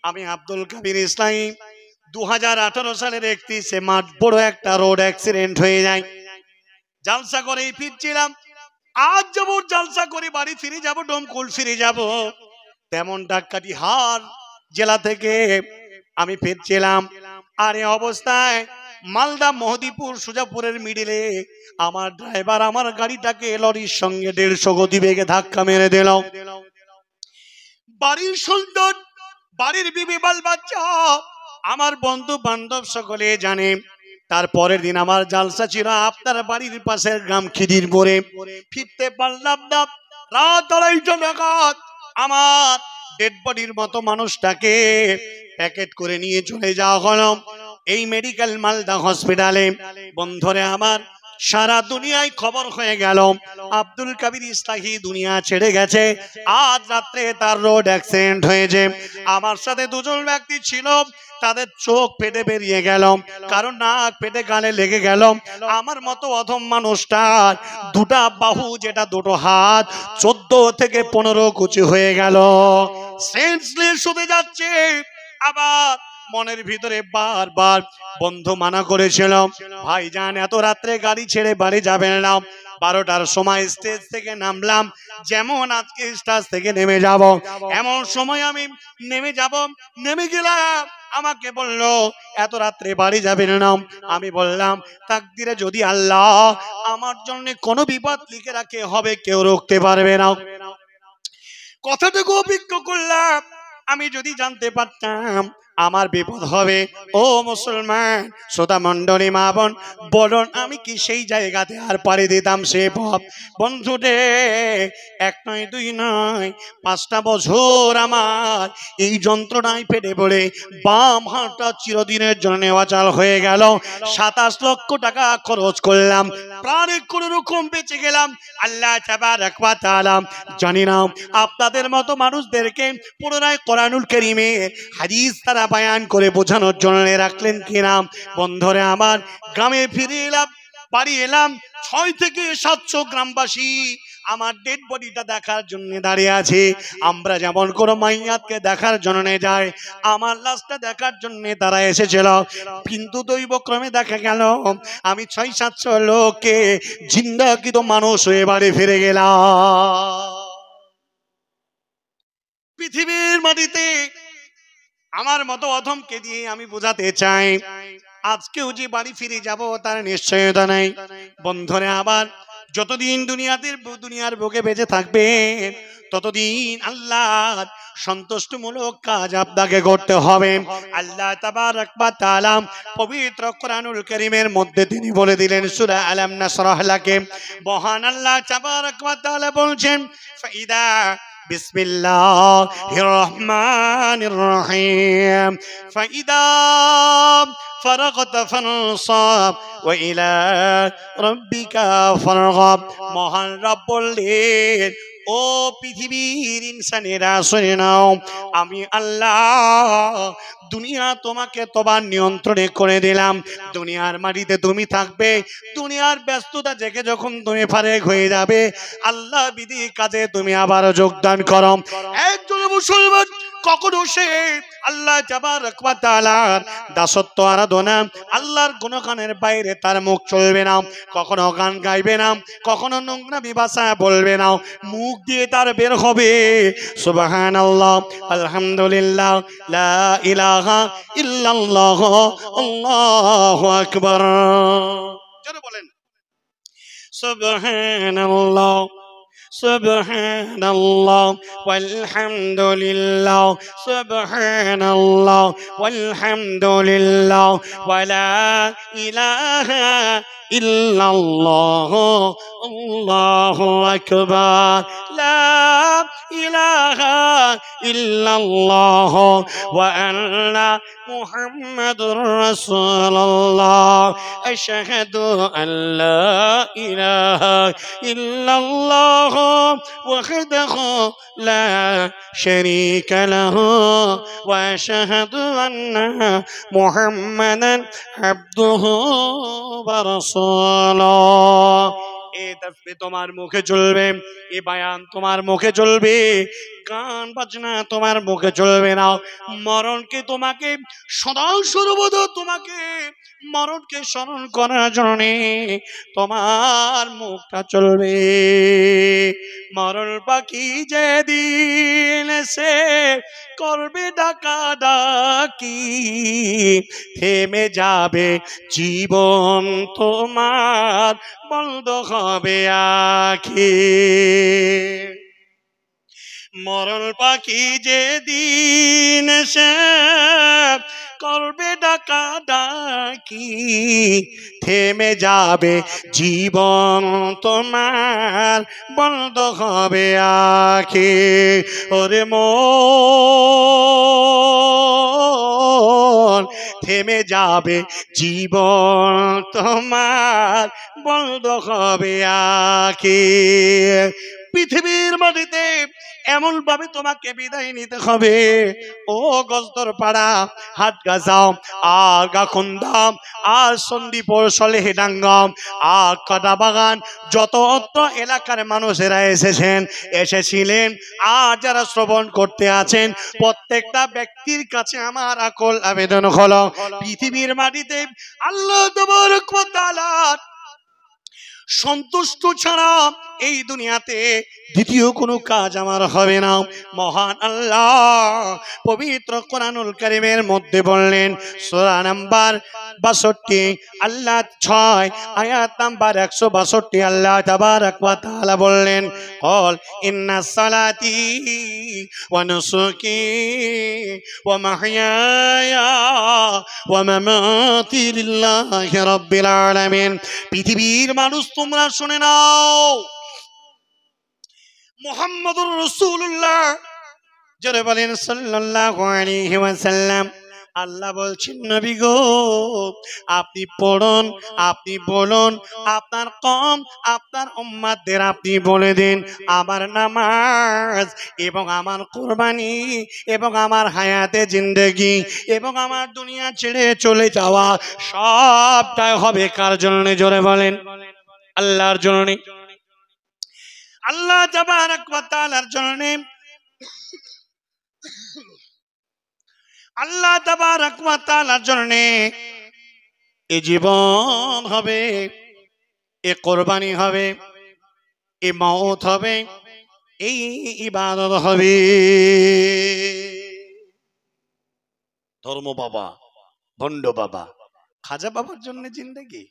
আমি আব্দুল কাবির ইসলামী 2018 সালের 31 মার্চ বড় একটা রোড অ্যাক্সিডেন্ট হয়ে যায়। জালসা করে ফিরছিলাম, আজ যাব জালসা করে বাড়ি ফিরে যাব, ডোমকুল ফিরে যাব, তেমন ডাকাতিহার জেলা থেকে আমি ফিরছিলাম। আর এই অবস্থায় মালদা মহদীপুর সুজাপুরের মিডিলে আমার ড্রাইভার আমার গাড়িটাকে লরির সঙ্গে 150 গতিবেগে ধাক্কা মেরে দিল। বাড়ির সুন্দর, বাড়ির বিবি বাল বাচ্চা, আমার বন্ধু বান্ধব সকলে জানে। তারপরের দিন আমার জালসা ছিল আপনার বাড়ির পাশের গ্রাম খিদিরপুরে। ফিরতে পারলাম না, রাত 2:30 নাগাদ আমার ডেড বডির মতো মানুষটাকে প্যাকেট করে নিয়ে চলে যাওয়া হলো এই মেডিকেল মালদা হসপিটালে। বন্ধুরে আমার, সারা দুনিয়ায় খবর হয়ে গেল আব্দুল কাবির ইসলাহি দুনিয়া ছেড়ে গেছে। আজ রাত্রে তার রোড অ্যাক্সিডেন্ট হয়েছে। আমার সাথে দুজন ব্যক্তি ছিল, তাদের চোখ পেটে বেরিয়ে গেল, কারণ নাক পেটে গালে লেগে গেল। আমার মতো অধম মানুষটার দুটা বাহু, যেটা দুটো হাত, 14 থেকে 15 কুচি হয়ে গেল, সেন্সলেস হতে যাচ্ছে। আবার মনের ভিতরে বারবার বন্ধু মানা করেছিল, ভাইজান এত রাত্রে গাড়ি ছেড়ে বাড়ি যাবেন না। 12টার সময় স্টেজ থেকে নামলাম, যেমন আজকে স্টেজ থেকে নেমে যাব এমন সময় আমি নেমে যাব। নেমে গেলাম, আমাকে বলল এত রাত্রে বাড়ি যাবেন না। আমি বললাম তাকদিরে যদি আল্লাহ আমার জন্য কোনো বিপদ লিখে রাখে হবে, কেউ রুখতে পারবে না। কথাটুকু অপেক্ষা করলাম। আমি যদি জানতে পারতাম আমার বিপদ হবে, ও মুসলমান শ্রোতা মন্ডলী মা বোন, বলুন আমি কি সেই জায়গাতে আর পাড়ি দিতাম সে পথ? বন্ধুরে, 1 নয় 2 নয় 5টা বছর আমার এই যন্ত্রণায় পেটে পড়ে বাম হাতটা চিরদিনের জন্য অচল হয়ে গেল। 27 লক্ষ টাকা খরচ করলাম, প্রাণে কোনো রকম বেঁচে গেলাম। আল্লাহ তাবারক ওয়া তাআলা জানি না আপনাদের মতো মানুষদেরকে পুনরায় কোরআনুল কারীমে হাদিস তারা বয়ান করে বোঝানোর জন্য রাখলেন কিনা। বন্ধুরে আমার, গ্রামে ফিরে এলাম, বাড়ি এলাম। 6 থেকে 700 গ্রামবাসী আমার ডেড বডিটা দেখার জন্য দাঁড়িয়ে আছে। আমরা যেমন কোনো মাইয়াতকে দেখার জন্য যাই, আমার লাশটা দেখার জন্য তারা এসেছিল। কিন্তু দৈবক্রমে দেখা গেল আমি 600-700 লোককে জিন্দাকৃত মানুষ হয়ে বাড়ি ফিরে গেলাম। পৃথিবীর মাটিতে আমার মতো অধমকে দিয়ে আমি বোঝাতে চাই, আজকেও যে বাড়ি ফিরে যাব তার নিশ্চয়তা নাই। বন্ধুরে আবার, যতদিন দুনিয়ার বুকে বেঁচে থাকবেন ততদিন আল্লাহর সন্তুষ্টমূলক কাজ আপনাকে করতে হবে। আল্লাহ তাবারক ওয়া তাআলা পবিত্র কোরআনুল কারীমের মধ্যে তিনি বলে দিলেন সূরা আলাম নাশরাহ লাকে, মহান আল্লাহ তাবারক ওয়া তাআলা বলছেন, ফাইদা বিসমিল্লাহির রহমানির রহিম ফাইদা ফারাগতা ফানসাব ওয়া ইলা রাব্বিকা ফারগাব। মহান রব বললেন, ও পৃথিবীর ইনসানেরা শুনে নাও, আমি আল্লাহ দুনিয়া তোমাকে তোমার নিয়ন্ত্রণে করে দিলাম। দুনিয়ার মাটিতে তুমি থাকবে, দুনিয়ার ব্যস্ততা থেকে যখন তুমি ফারেক হয়ে যাবে, আল্লাহ বিধি কাজে তুমি আবার যোগদান করো। একজন মুসলমান কখনো সে আল্লাহ তাবারক ওয়া তাআলার দাসত্ব আরাধনা, আল্লাহর গুণগানের বাইরে তার মুখ চলবে না। কখনো গান গাইবে না, কখনো নোংরা ভাষা বলবে না। মুখ দিয়ে তার বের হবে সুবহানাল্লাহ, আলহামদুলিল্লাহ, লা ইলাহা ইল্লাল্লাহ, আল্লাহু আকবার। জোরে বলেন সুবহানাল্লাহ, সুবহানাল্লাহ ওয়ালহামদুলিল্লাহ, সুবহানাল্লাহ ওয়ালহামদুলিল্লাহ, ওয়ালা ইলাহা ইল্লাল্লাহ, আল্লাহু আকবার। লা ইলাহা ইল্লাল্লাহ ওয়া আন্না মুহাম্মাদুর রাসূলুল্লাহ। আশহাদু আল্লা ইলাহা ইল্লাল্লাহ ওয়াহদাহু লা শারীকা লাহু ওয়া আশহাদু আন্না মুহাম্মাদান আবদুহু ওয়া রাসূলুহু। এই তাসবিহ তোমার মুখে চলবে, এই বায়ান তোমার মুখে চলবে, গান বাজনা তোমার মুখে চলবে না। মরণকে তোমাকে সদা সর্বদা তোমাকে মরণকে স্মরণ করার জন্য তোমার মুখটা চলবে। মরণ পাখি যেদিন সে করবে ডাকা ডাকি, থেমে যাবে জীবন তোমার, বন্ধ হবে আখি। মরণ পাখি যে দিন সে করবে ডাকা ডাকি, থেমে যাবে জীবন তোমার, বন্ধ হবে আখি। ওরে মন, থেমে যাবে জীবন তোমার, বন্ধ হবে আখি। পৃথিবীর মাটিতে এমন ভাবে তোমাকে বিদায় নিতে হবে, ও গজদর পাড়া, হাট গাছাও, আর গাখুন্দাম, আর সন্দীপুর সলেহেডাঙ্গম, আর কাটা বাগান, যত অত্র এলাকার মানুষেরা এসেছিলেন, আর যারা শ্রবণ করতে আছেন, প্রত্যেকটা ব্যক্তির কাছে আমার আকল আবেদন হলো, পৃথিবীর মাটিতে আল্লাহ তাবারক ওয়া তাআলা সন্তুষ্ট ছাড়া এই দুনিয়াতে দ্বিতীয় কোনো কাজ আমার হবে না। মহান আল্লাহ পবিত্র কোরআনুল কারীমের মধ্যে বললেন, সূরা নাম্বার 62, আল্লাহ 6 আয়াত নাম্বার 162, আল্লাহ তাবারক ওয়া তাআলা বললেন, ক্বাল ইন্নাস সালাতি ওয়া নুসুকি ওয়া মাহইয়ায়া ওয়া মামাতি লিল্লাহি রাব্বিল আলামিন। পৃথিবীর মানুষ তোমরা শুনে নাও, মুহাম্মদুর রাসূলুল্লাহ যারা বলেন সাল্লাল্লাহু আলাইহি ওয়াসাল্লাম, আল্লাহ বলছেন, নবী গো আপনি পড়ুন, আপনি বলুন, আপনার কওম, আপনার উম্মতদের আপনি বলে দিন, আমার নামাজ এবং আমার কুরবানি এবং আমার হায়াতে জিন্দেগি এবং আমার দুনিয়া ছেড়ে চলে যাওয়া সবটাই হবে কার জন্য? জোরে বলেন, আল্লাহর জন্য। আল্লাহ তাবারক ওয়া তাআলার জন্য, আল্লাহ তাবারক ওয়া তাআলার জন্য এ জীবন হবে, এ কোরবানি হবে, এ মওত হবে, এই ইবাদত হবে। ধর্ম বাবা, ভণ্ড বাবা, খাজা বাবার জন্য জিন্দেগি,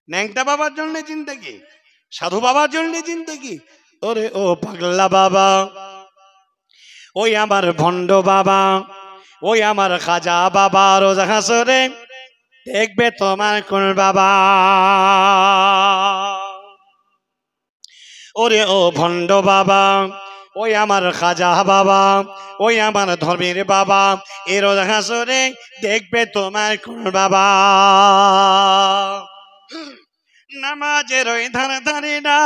ন্যাংটা বাবার জন্য জিন্দেগি, সাধু বাবার জন্য জিন্দেগি। ওরে ও পাগলা বাবা, ওই আমার ভণ্ড বাবা, ওই আমার খাজা বাবা, রোজ হাসরে দেখবে তোমার কোন বাবা। ওরে ও ভণ্ড বাবা, ওই আমার খাজা বাবা, ওই আমার ধর্মের বাবা, এ রোজ হাসরে দেখবে তোমার কোন বাবা। নামাজের ওই ধারে ধারে না,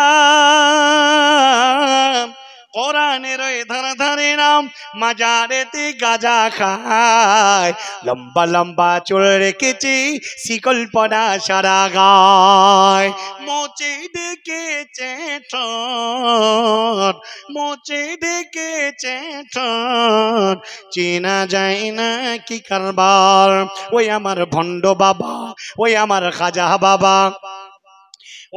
কোরআনের ওই ধারে ধারে নাম, মাজারেতে গাঁজা খায়, লম্বা লম্বা চুল রেখেছি, শিকল পড়া সারা গায়, মোচে ডেকেছে ঠোঁট, মোচে ডেকেছে ঠোঁট, চেনা যায় না কি কারবার। ওই আমার ভণ্ড বাবা, ওই আমার খাজা বাবা,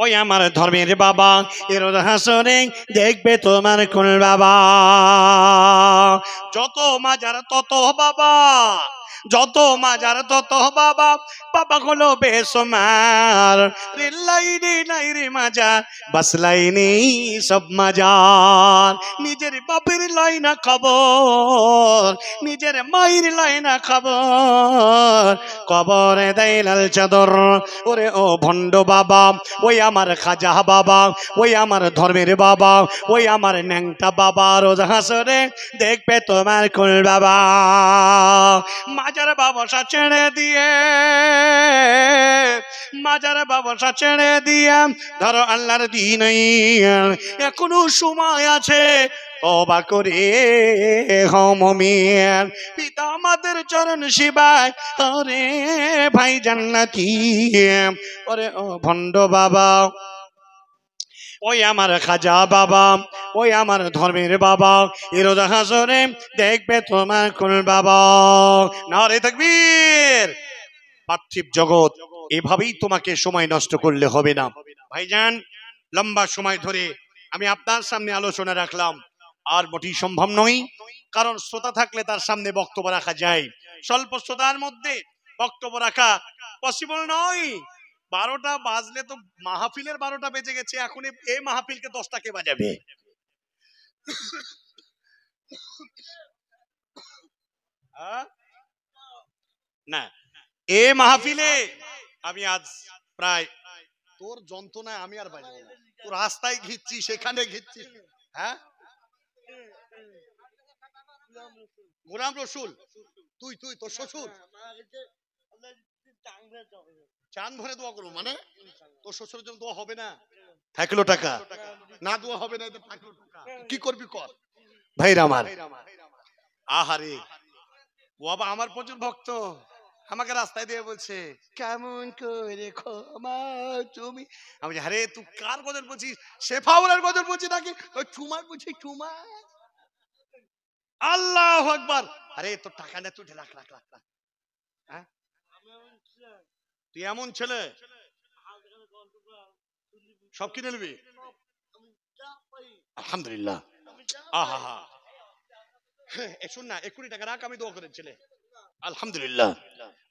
ওই আমার ধর্মের বাবা, এর হাসরে দেখবে তোমার কোন বাবা। যত মাজার তত বাবা, যত মাজার তত বাবা, বাবা হলো বেসমার, রেলাইনি নাই রে মাজার, বাসলাইনি সব মাজার। নিজের বাপের লাই না খবর, নিজের মায়ের লাই না খবর, কবরে দেয় লাল চাদর। ওরে ও ভণ্ড বাবা, ওই আমার খাজা বাবা, ওই আমার ধর্মের বাবা, ওই আমার ন্যাংটা বাবা, রোজ হাসরে দেখবে তোমার কোন বাবা। মাজার ব্যবসা ছেড়ে দিয়ে, মাজার ব্যবসা ছেড়ে দিয়ে ধরো আল্লাহর দিন, এখনো সময় আছে, তওবা করে হও মুমিন। পিতা আমাদের চরণ সেবায়, ওরে ভাই জান্নাতি। ওরে ও ভণ্ড বাবা, ওই আমার খাজা বাবা, ওই আমার ধর্মের বাবা, এর হাসরে দেখবে তোমার কোন বাবা। নারে তাকবীর। পার্থিব জগৎ এভাবেই তোমাকে সময় নষ্ট করলে হবে না ভাইজান। লম্বা সময় ধরে আমি আপনার সামনে আলোচনা রাখলাম, আর মোটেই সম্ভব নয়, কারণ শ্রোতা থাকলে তার সামনে বক্তব্য রাখা যায়, স্বল্প শ্রোতার মধ্যে বক্তব্য রাখা পসিবল নয়। 12টা বাজলে তো মাহফিলের 12টা বেজে গেছে, এখন এই মাহফিলকে 10টা কে বাজাবে? না, এ মাহফিলে আমি আজ প্রায় তোর যন্ত্রণায় আমি আর বাঁচবো না। তোর রাস্তায় ঘিরছি, সেখানে ঘিরছি। হ্যাঁ, গোলাম রসুল, তুই তুই তোর শ্বশুর চান ভরে দোয়া করবো, মানে তোর শ্বশুরের জন্য দোয়া হবে না? থাকলো টাকা না, দোয়া হবে না, থাকলো টাকা, কি করবি কর। ভাইরা আমার, আহারে, ও আবার আমার প্রচুর ভক্ত। আমাকে রাস্তায় দিয়ে বলছে কেমন করে ক্ষমা তুমি। আমি বলছি, আরে তুই কার গজল বলছিস? শেফাউলের গজল বলছি নাকি ওই চুমার বলছি? চুমা, আল্লাহু আকবার। আরে তোর টাকা না, তুই রাখ রাখ রাখ রাখ। হ্যাঁ, তুই এমন ছেলে সব কিনে নিবি, আলহামদুলিল্লাহ। আহা হা, শুন না, 20 টাকা রাখ, আমি দোয়া করেন ছেলে, আলহামদুলিল্লাহ।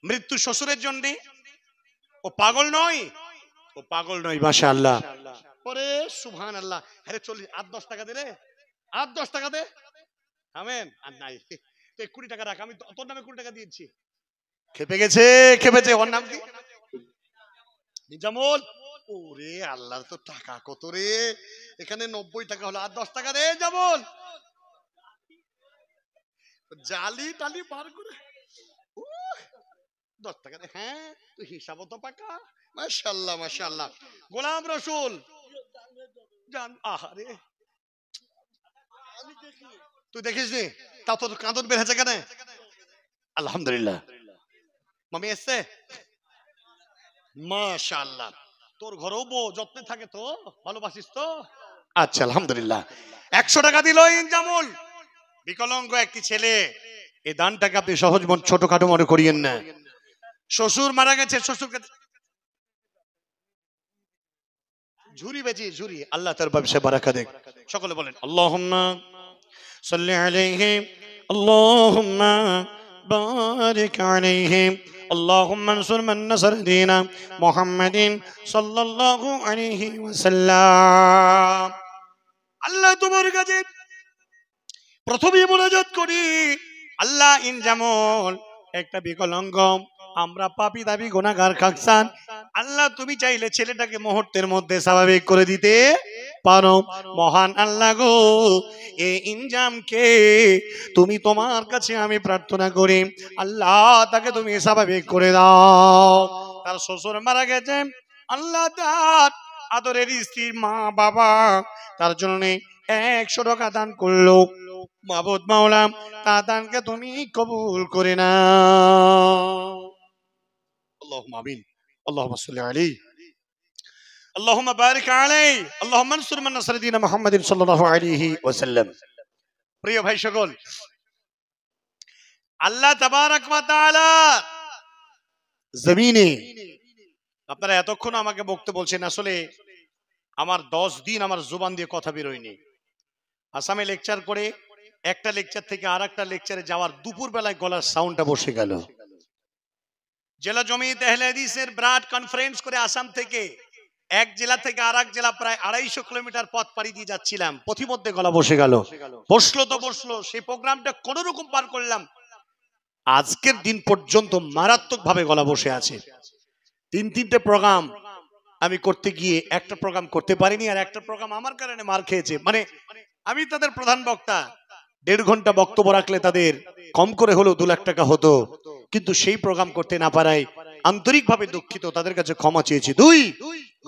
মৃত্যু শ্বশুরের জন্য ও পাগল নয়, ও পাগল নয়, মাশাআল্লাহ। পরে সুবহান আল্লাহ। আরে 40 8-10 টাকা দে রে, 8-10 টাকা দে। আমেন। আর নাই তো 20 টাকা রাখ, আমি তোর নামে 20 টাকা দিয়েছি। খেপে গেছে, খেপেছে। ওর নাম কি? নিজামুল। ওরে আল্লাহ, তো টাকা কত রে, এখানে 90 টাকা হলো, আর 10 টাকা দে জামুল। জালি টালি বার করে 10 টাকা দে। হ্যাঁ, তুই হিসাবও তো পাকা, মাশাআল্লাহ মাশাআল্লাহ। গোলাম রসুল জান, আহারে তুই দেখিস নি, তা তোর কাঁদন বের হয়েছে কেন? আলহামদুলিল্লাহ। মামি এসছে, মাশাআল্লাহ। তোর ঘরেও বউ যত্নে থাকে তো, ভালোবাসিস তো? আচ্ছা, আলহামদুলিল্লাহ। 100 টাকা দিল ইনজামুল, বিকলাঙ্গ একটি ছেলে। এই দানটাকে আপনি সহজ মন, ছোটখাটো মনে করিয়েন না। শ্বশুর মারা গেছে, শ্বশুরকে ঝুরি বেচি, ঝুরি, আল্লাহ তার ব্যবসায় বারাকা দেখ। সকলে বলেন আল্লাহুম্মা সাল্লি আলাইহি, আল্লাহুম্মা বারিক আলাইহি, আল্লাহুম্মা আনসুর মান নাসার দীনা মুহাম্মাদিন সাল্লাল্লাহু আলাইহি ওয়াসাল্লাম। আল্লাহ তোমার কাছে প্রথমেই মোনাজাত করি, আল্লাহ ইনজামুল একটা বিকলাঙ্গ, আমরা পাপী দাবি গুনাহগার খাকসান। আল্লাহ তুমি চাইলে ছেলেটাকে মুহূর্তের মধ্যে স্বাভাবিক করে দিতে পারো। মহান আল্লাহ গো, এই ইনজামকে তুমি, তোমার কাছে আমি প্রার্থনা করি, আল্লাহ তাকে তুমি স্বাভাবিক করে দাও। তার শ্বশুর মারা গেছে, আল্লাহ তার আদরের স্ত্রী, মা বাবা তার জন্য 100 টাকা দান করলো। মাবুদ মাওলা, তার দানকে তুমি কবুল করে নাও। আল্লাহুম্মা আমিন। আল্লাহুম্মা সাল্লি আলাইহি, আল্লাহুম্মা বারিক আলাইহি, আল্লাহুম্মা আনসুর মান নাসারা দীন মুহাম্মাদিন সাল্লাল্লাহু আলাইহি ওয়াসাল্লাম। প্রিয় ভাই সকল, আল্লাহ তাবারাক ওয়া তাআলা জমিনে, আপনারা এতক্ষণ আমাকে বক্তব্য বলছেন, আসলে আমার 10 দিন আমার জবান দিয়ে কথা বের হয়নি। আসামে লেকচার করে একটা লেকচার থেকে আরেকটা লেকচারে যাওয়ার দুপুর বেলায় গলার সাউন্ডটা বসে গেল। জেলা জমিয়ত আহলে হাদিসের ব্রাড কনফারেন্স করে আসাম থেকে এক জেলা থেকে আরেক জেলা প্রায় 250 কিলোমিটার পথ পাড়ি দিয়ে যাচ্ছিলাম, পথিমধ্যে গলা বসে গেল। বসলো তো বসলো, সেই প্রোগ্রামটা কোন রকম পার করলাম। আজকের দিন পর্যন্ত মারাত্মক ভাবে গলা বসে আছে। 3-3টে প্রোগ্রাম আমি করতে গিয়ে একটা প্রোগ্রাম করতে পারিনি, আর একটা প্রোগ্রাম আমার কারণে মার খেয়েছে। মানে আমি তাদের প্রধান বক্তা, 1.5 ঘন্টা বক্তব্য রাখলে তাদের কম করে হলেও 2 লাখ টাকা হতো, কিন্তু সেই প্রোগ্রাম করতে না পারায় আন্তরিকভাবে দুঃখিত, তাদের কাছে ক্ষমা চেয়েছি। 2,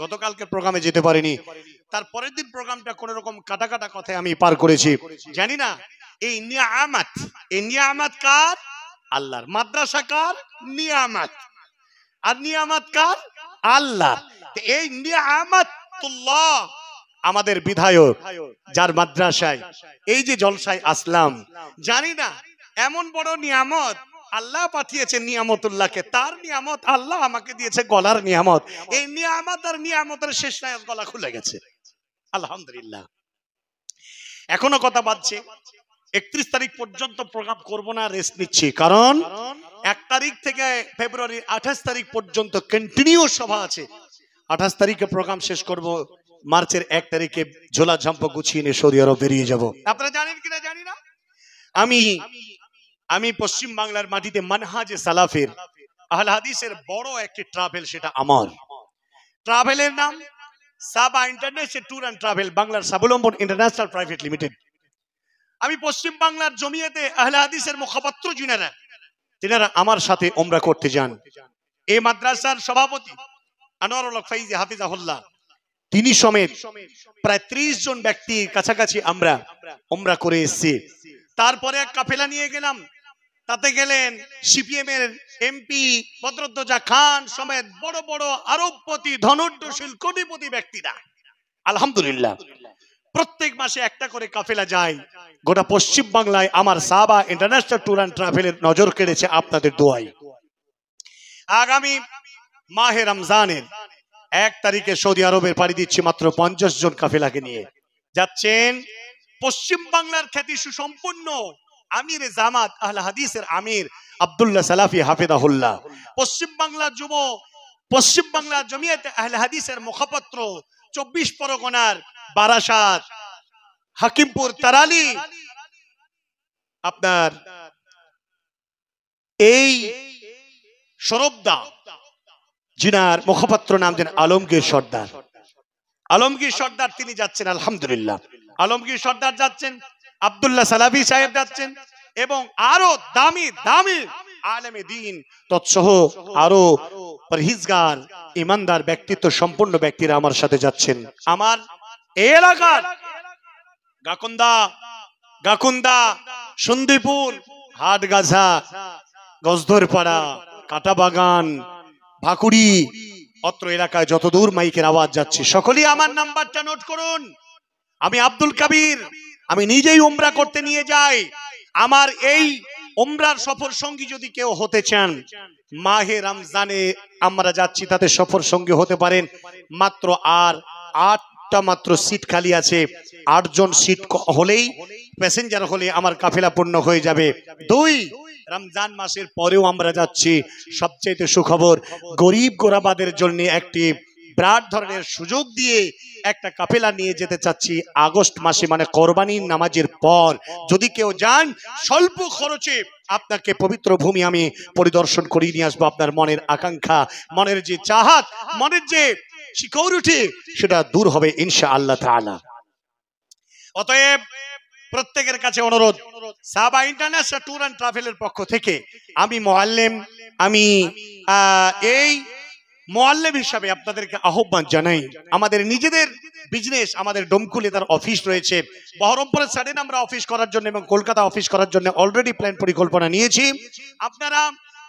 গতকালকে প্রোগ্রামে যেতে পারিনি, তার পরের দিন প্রোগ্রামটা কোন রকম কাটা কাটা কথায় আমি পার করেছি। জানি না এই নিয়ামত, এই নিয়ামত কার? আল্লাহর। মাদ্রাসা কার? নিয়ামত। আর নিয়ামত কার? আল্লাহ। এই নিয়ামতুল্লাহ আমাদের বিধায়ক, যার মাদ্রাসায় এই যে জলসায় আসলাম, জানি না এমন বড় নিয়ামত আল্লাহ পাঠিয়েছেন নিয়ামতুল্লাহকে, তার নিয়ামত আল্লাহ আমাকে দিয়েছে গলার নিয়ামত। এই নিয়ামত আর নিয়ামতের শেষ নাই, গলা খুলে গেছে, আলহামদুলিল্লাহ। এখনো কথা বাজছে। 31 তারিখ পর্যন্ত প্রোগ্রাম করব না, রেস্ট নিচ্ছি, কারণ 1 তারিখ থেকে ফেব্রুয়ারি 28 তারিখ পর্যন্ত কন্টিনিউ সভা আছে। 28 তারিখে প্রোগ্রাম শেষ করব, মার্চের 1 তারিখে ঝোলা ঝাম্প গুছিয়ে নিয়ে সৌদি আরব বেরিয়ে যাব। আপনারা জানেন কিনা জানি না, আমি আমি পশ্চিম বাংলার মাটিতে মানহাজে সালাফের আহলে হাদিসের বড় একটি ট্রাভেল, সেটা আমার ট্রাভেলের নাম সাবা ইন্টারন্যাশনাল ট্যুর অ্যান্ড ট্রাভেল, বাংলার স্বাবলম্বন ইন্টারন্যাশনাল প্রাইভেট লিমিটেড। আমি পশ্চিম বাংলার জমিয়তে আহলে হাদিসের মুখপাত্র তিনারা আমার সাথে উমরা করতে যান। এই মাদ্রাসার সভাপতি আনোয়ারুল হক ফাইজি হাফিজাহুল্লাহ, তিনি সমেত প্রায় 30 জন ব্যক্তির কাছাকাছি আমরা উমরা করে এসেছি। তারপরে এক কাফেলা নিয়ে গেলাম, তাতে গেলেন সিপিএম এর এমপি বদরুদ্দোজা খান সমেত বড় বড় আরবপতি, ধনোঢ্যশীল, কোটিপতি ব্যক্তিরা। আলহামদুলিল্লাহ, প্রত্যেক মাসে একটা করে কাফেলা যায় গোটা পশ্চিম বাংলায়। আমার সাবা ইন্টারন্যাশনাল ট্যুর অ্যান্ড ট্রাভেলের নজর কেড়েছে আপনাদের দোয়ায়। আগামী মাহে রমজানের 1 তারিখে সৌদি আরবের পাড়ি দিচ্ছি মাত্র 50 জন কাফেলাকে নিয়ে। যাচ্ছেন পশ্চিম বাংলার খ্যাতি সুসম্পন্ন আমির জামাত আহলে হাদিসের আমির আব্দুল্লাহ সালাফি হাফিজাহুল্লাহ, পশ্চিম বাংলা জমিয়তে আহলে হাদিসের মুখপাত্র 24 পরগনার বারাসাত, হাকিমপুর, তারালি, আপনার এই সরবদা, জিনার মুখপাত্র নাম দেন আলমগীর সর্দার। আলমগীর সর্দার তিনি যাচ্ছেন। আলহামদুলিল্লাহ, আলমগীর সর্দার যাচ্ছেন, আব্দুল্লাহ সালাফি সাহেব যাচ্ছেন, এবং আরো দামি দামি আলেমে দ্বীন তৎসহ আরো পরহেজগার ইমানদার ব্যক্তিত্ব সম্পন্ন ব্যক্তিরা আমার সাথে যাচ্ছেন। আমার এলাকার গাকুন্দা, সন্দীপুর, হাটগাছা, গজধরপাড়া, কাটাবাগান, ভাকুড়ি, অত্র এলাকায় যতদূর মাইকের আওয়াজ যাচ্ছে সকলেই আমার নাম্বারটা নোট করুন। আমি আব্দুল কাবির, আমি নিজেই উমরা করতে নিয়ে যাই। আমার এই উমরার সফর সঙ্গী যদি কেউ হতে চান, মাহে রমজানে আমরা যাচ্ছি, তাতে সফর সঙ্গী হতে পারেন। মাত্র আর 8টা মাত্র সিট খালি আছে। 8 জন সিট হলেই, প্যাসেঞ্জার হলে আমার কাফেলা পূর্ণ হয়ে যাবে। 2 রমজান মাসের পরেও আমরা যাচ্ছি। সবচেয়ে সুখবর, গরিব গোরাবাদের জন্য একটি বিরাট ধরনের সুযোগ দিয়ে একটা কাফেলা নিয়ে যেতে চাচ্ছি আগস্ট মাসে, মানে কোরবানির নামাজের পর। যদি কেউ যান, স্বল্প খরচে আপনাকে পবিত্র ভূমি আমি পরিদর্শন করিয়ে নিয়ে আসবো। আপনার মনের আকাঙ্ক্ষা, মনের যে চাহাত, মনের যে সিকিউরিটি, সেটা দূর হবে ইনশাআল্লাহ তাআলা। অতএব প্রত্যেকের কাছে অনুরোধ, সাবা ইন্টারন্যাশনাল ট্যুর অ্যান্ড ট্রাভেলের পক্ষ থেকে আমি মুআল্লিম, আমি এই মুআল্লিম হিসাবে আপনাদেরকে আহ্বান জানাই। আমাদের নিজেদের বিজনেস, আমাদের ডোমকুলে তার অফিস রয়েছে। বহরমপুরের সাইডে আমরা অফিস করার জন্য এবং কলকাতা অফিস করার জন্য অলরেডি প্ল্যান পরিকল্পনা নিয়েছি। আপনারা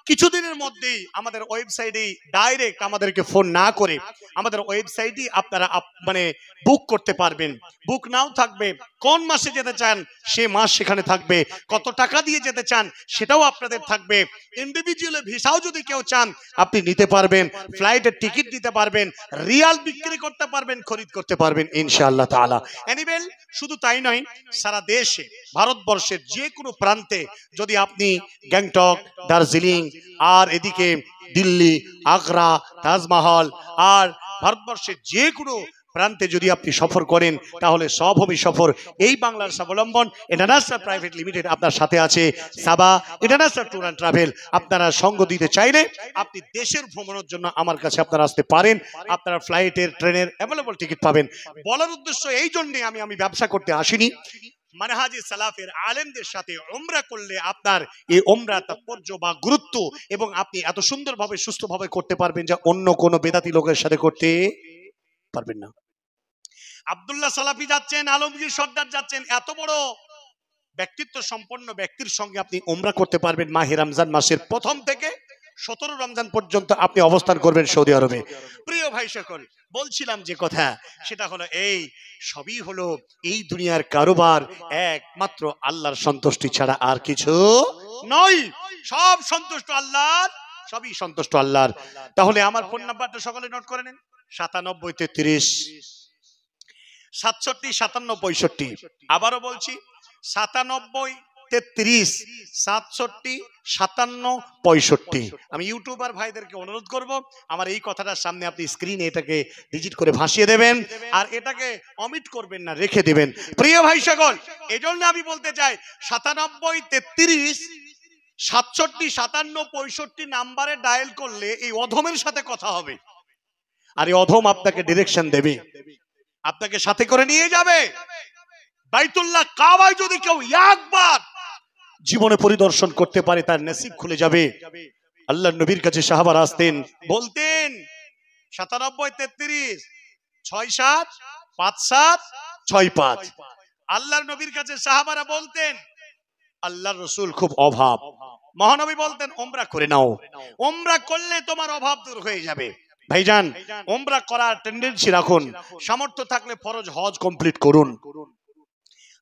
কিছুদিনের মধ্যেই আমাদের ওয়েবসাইটে ডাইরেক্ট আমাদেরকে ফোন না করে আমাদের ওয়েবসাইটে আপনারা মানে বুক করতে পারবেন। বুক নাও থাকবে, কোন মাসে যেতে চান সে মাস সেখানে থাকবে, কত টাকা দিয়ে যেতে চান সেটাও আপনাদের থাকবে। ইন্ডিভিজুয়াল ভিসাও যদি কেউ চান আপনি নিতে পারবেন, ফ্লাইটের টিকিট নিতে পারবেন, রিয়াল বিক্রি করতে পারবেন, খরিদ করতে পারবেন ইনশাআল্লাহ তাআলা। এনিওয়েল, শুধু তাই নয়, সারা দেশে, ভারতবর্ষের যে কোনো প্রান্তে যদি আপনি গ্যাংটক, দার্জিলিং, আর এদিকে দিল্লি, আগ্রা, তাজমহল, আর ভারতবর্ষের যে কোনো প্রান্তে যদি আপনি সফর করেন, তাহলে সবভূমি সফর এই বাংলার স্বাবলম্বন ইন্টারন্যাশনাল প্রাইভেট লিমিটেড আপনার সাথে আছে। সাবা ইন্টারন্যাশনাল ট্যুর অ্যান্ড ট্রাভেল আপনারা সঙ্গ দিতে চাইলে আপনি দেশের ভ্রমণের জন্য আমার কাছে আপনারা আসতে পারেন। আপনারা ফ্লাইটের, ট্রেনের অ্যাভেলেবল টিকিট পাবেন। বলার উদ্দেশ্য এই জন্যে আমি ব্যবসা করতে আসিনি। মানহাজে সালাফের আলেমদের সাথে উমরা করলে আপনার এই উমরা তাৎপর্য বা গুরুত্ব, এবং আপনি এত সুন্দরভাবে সুস্থভাবে করতে পারবেন যা অন্য কোনো বেদাতি লোকের সাথে করতে পারবেন না। আব্দুল্লাহ সালাফি যাচ্ছেন, আলমগীর সর্দার যাচ্ছেন, এত বড় ব্যক্তিত্ব সম্পন্ন ব্যক্তির সঙ্গে আপনি উমরা করতে পারবেন। মাহে রমজান মাসের 1ম থেকে 17 রমজান পর্যন্ত আপনি অবস্থান করবেন সৌদি আরবে। প্রিয় ভাই সকল, বলছিলাম যে কথা, সেটা হলো এই সবই হলো এই দুনিয়ার কারোবার একমাত্র আল্লাহর সন্তুষ্টি ছাড়া আর কিছু নয়। সব সন্তুষ্ট আল্লাহর, সবই সন্তুষ্ট আল্লাহর। তাহলে আমার ফোন নাম্বারটা সকলে নোট করে নেন, 9733 67 57 65। আবারও বলছি, 9733 33 67 57 65। আমি ইউটিউবার ভাইদেরকে অনুরোধ করব আমার এই কথাটার সামনে আপনি স্ক্রিনে এটাকে ডিজিট করে ভাসিয়ে দেবেন, আর এটাকে অমিট করবেন না, রেখে দেবেন। প্রিয় ভাই সকল, এজন্য আমি বলতে চাই 97 33 67 57 65 নাম্বারে ডায়াল করলে এই অধমের সাথে কথা হবে, আর এই অধম আপনাকে ডিরেকশন দেবে, আপনাকে সাথে করে নিয়ে যাবে। বাইতুল্লাহ কাবায় যদি কেউ একবার জীবনে পরিদর্শন করতে পারে তার নসিব খুলে যাবে। আল্লাহর নবীর কাছে সাহাবারা আসতেন, বলতেন 97 33 67 57 65। আল্লাহর নবীর কাছে সাহাবারা বলতেন আল্লাহর রাসূল খুব অভাব, মহানবী বলতেন ওমরা করে নাও, ওমরা করলে তোমার অভাব দূর হয়ে যাবে। ভাইজান, ওমরা করার টেন্ডেন্সি রাখুন, সামর্থ্য থাকলে ফরজ হজ কমপ্লিট করুন।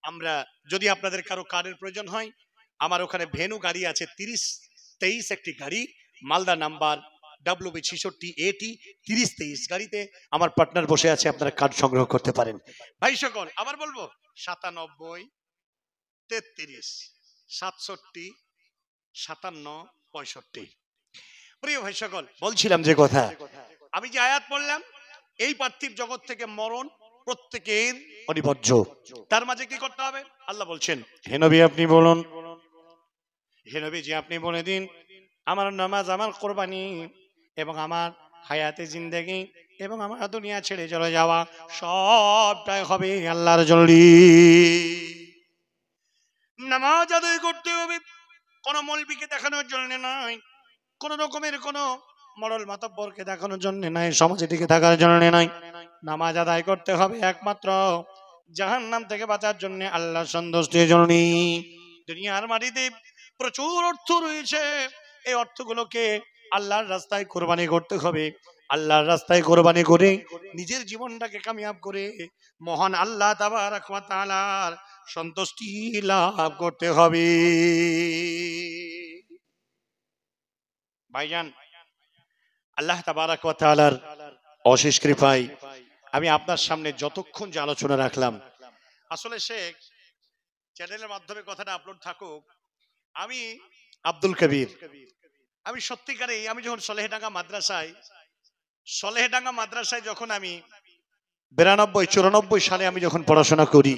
আমরা যদি আপনাদের কারো কারের প্রয়োজন হয়, আমার ওখানে ভেনু গাড়ি আছে 30-23 একটি গাড়ি, মালদা নাম্বার WB66AT 30-23 গাড়িতে আমার পার্টনার বসে আছে, আপনারা কার্ড সংগ্রহ করতে পারেন। ভাই সকল, আবার বলবো 97 33 67 57 65। প্রিয় ভাই সকল, বলছিলাম যে কথা, আমি যে আয়াত পড়লাম, এই পার্থিব জগৎ থেকে মরণ প্রত্যেকের অনিবার্য, তার মাঝে কি করতে হবে? আল্লাহ বলছেন, হে নবী আপনি বলুন, হে নবী জি আপনি বলে দিন, আমার নামাজ, আমার কোরবানি এবং আমার হায়াতে জিন্দেগি এবং আমার দুনিয়া ছেড়ে চলে যাওয়া সবটাই হবে আল্লাহর জন্য। নামাজ আদায় করতে হবে, কোন মৌলবীকে দেখানোর জন্য নয়, কোন রকমের কোন মরল মাতব্বরকে দেখানোর জন্য নয়, সমাজে টিকে থাকার জন্য নয়। নামাজ আদায় করতে হবে একমাত্র জাহান্নাম থেকে বাঁচার জন্য, আল্লাহর সন্তুষ্টির জন্য। দুনিয়ার মাটিতে প্রচুর অর্থ রয়েছে, এই অর্থগুলোকে আল্লাহর রাস্তায় কোরবানি করতে হবে। আল্লাহর রাস্তায় কোরবানি করে নিজের জীবনটাকে কামিয়াব করে মহান আল্লাহ তাবারক ওয়া তাআলার সন্তুষ্টি লাভ করতে হবে। ভাইজান, আল্লাহ তাবারক ওয়া তাআলার অশেষ কৃপায় আমি আপনার সামনে যতক্ষণ যে আলোচনা রাখলাম, আসলে শেখ চ্যানেলের মাধ্যমে কথাটা আপলোড থাকুক, আমি আব্দুল কবির, আমি সত্যিকারে আমি যখন সলেহডাঙ্গা মাদ্রাসায় যখন আমি 92-94 সালে আমি যখন পড়াশোনা করি,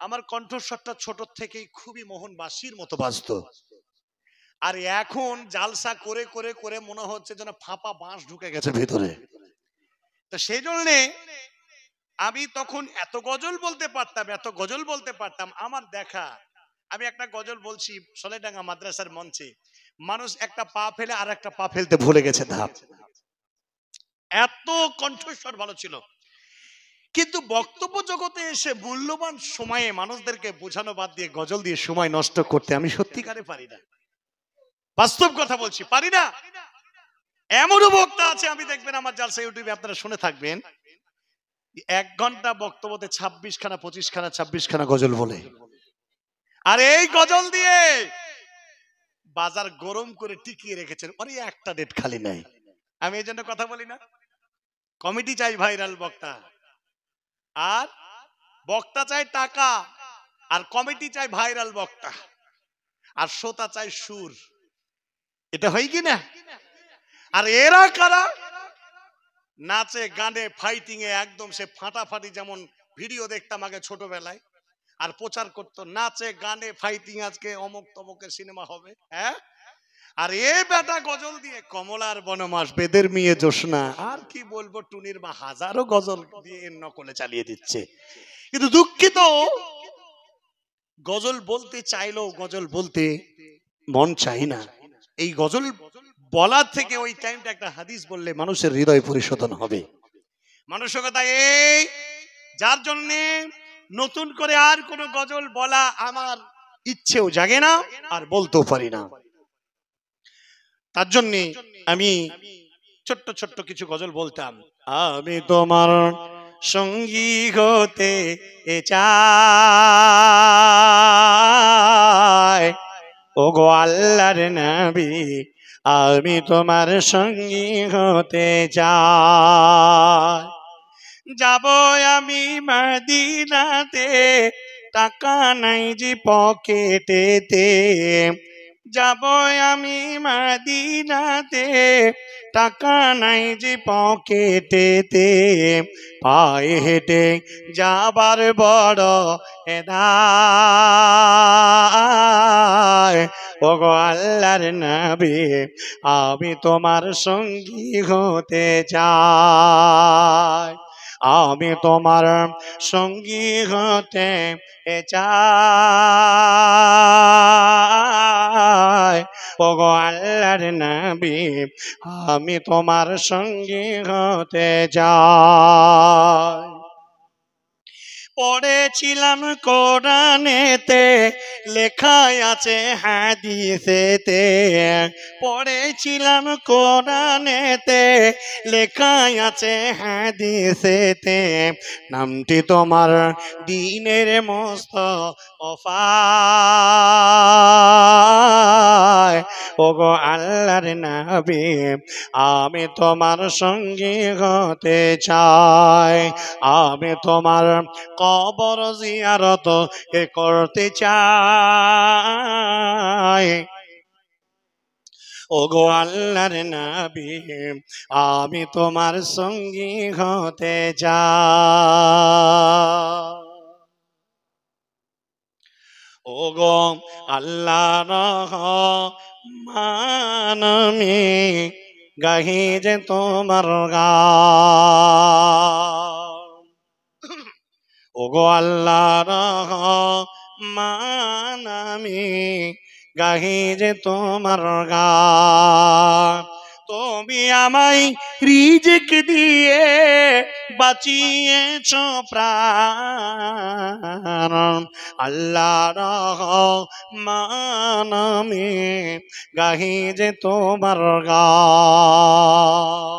আমার কণ্ঠস্বরটা ছোট থেকেই খুবই মোহনবাসীর মতো বাজতো। আর এখন জালসা করে করে করে মনে হচ্ছে যেন ফাঁপা বাঁশ ঢুকে গেছে ভেতরে। তো সেই জন্য আমি তখন এত গজল বলতে পারতাম। আমার দেখা, আমি একটা গজল বলছি সলেডাঙ্গা মাদ্রাসার মঞ্চে, মানুষ একটা পা ফেলে আর একটা পা ফেলতে ভুলে গেছে ধাপ, এত কণ্ঠস্বর ভালো ছিল। কিন্তু বক্তব্য জগতে এসে মূল্যবান সময়ে মানুষদেরকে বোঝানো বাদ দিয়ে গজল দিয়ে সময় নষ্ট করতে আমি সত্যিকারে পারি না, বাস্তব কথা বলছি, পারি না। এমনও বক্তা আছে, আমি দেখবেন আমার জালসা ইউটিউবে আপনারা শুনে থাকবেন, 1 ঘন্টা বক্তব্যতে 26 খানা 25 খানা 26 খানা গজল বলে, আর এই গজল দিয়ে বাজার গরম করে টিকিয়ে রেখেছেন, ওরে একটা ডেট খালি নাই। আমি এই জন্য কথা বলি না, কমিটি চাই ভাইরাল বক্তা, আর বক্তা চাই টাকা, আর কমিটি চাই ভাইরাল বক্তা, আর শ্রোতা চাই সুর। এটা হয় কি না? আর এরা কারা? নাচে গানে ফাইটিং এ একদম সে ফাটাফাটি, যেমন ভিডিও দেখতাম আগে ছোটবেলায়, আর প্রচার করতো নাচে গানে ফাইটিং, আজকে অমুক তমুকের সিনেমা হবে, হ্যাঁ। আর এ বেটা গজল দিয়ে কমলার বনমাস, বেদের মেয়ে জোসনা, আর কি বলবো, টুনির মা, হাজারো গজল দিয়ে নকলে চালিয়ে দিচ্ছে। কিন্তু দুঃখিত, গজল বলতে চাইলেও গজল বলতে মন চাই না। এই গজল বলার থেকে ওই টাইমটা একটা হাদিস বললে মানুষের হৃদয় পরিশোধন হবে। মানসিকতা এই, যার জন্য নতুন করে আর কোন গজল বলা আমার ইচ্ছেও জাগে না, আর বলতেও পারি না। তার জন্য আমি ছোট্ট ছোট্ট কিছু গজল বলতাম। আমি তোমার সঙ্গী হতে চাই, ওগো আল্লাহর নবী, আমি তোমার সঙ্গী হতে চাই। যাব আমি মদিনাতে, টাকা নাই যে পকেটেতে, যাব আমি মদিনাতে, টাকা নাই যে পকেটেতে, পায়ে হেঁটে যাবার বড় এদায়। ওগো আল্লাহর নবী, আমি তোমার সঙ্গী হতে চাই, আমি তোমার সঙ্গী হতে চাই। ওগো আল্লাহর নবী, আমি তোমার সঙ্গী হতে চাই। পড়েছিলাম কোরআনেতে, লেখায় আছে হাদিসেতে, পড়েছিলাম কোরআনেতে, লেখায় আছে হাদিসেতে, নামটি তোমার দ্বীনের মুস্তাফা। ওগো আল্লাহর নবী, আমি তোমার সঙ্গী হতে চাই, আমি তোমার কবর জিয়ারত করতে চাই। ওগো আল্লাহর নবী, আমি তোমার সঙ্গী হতে চাই। ওগো আল্লাহর রহমান, আমি গাহি যে তোমার গান। ওগো আল্লাহর রহমান, আমি গাহি যে তোমার গান। তুমি আমায় রিজিক দিয়ে বাঁচিয়েছো প্রাণ, আল্লাহর রহমান, আমি গাহি যে তোমার গান।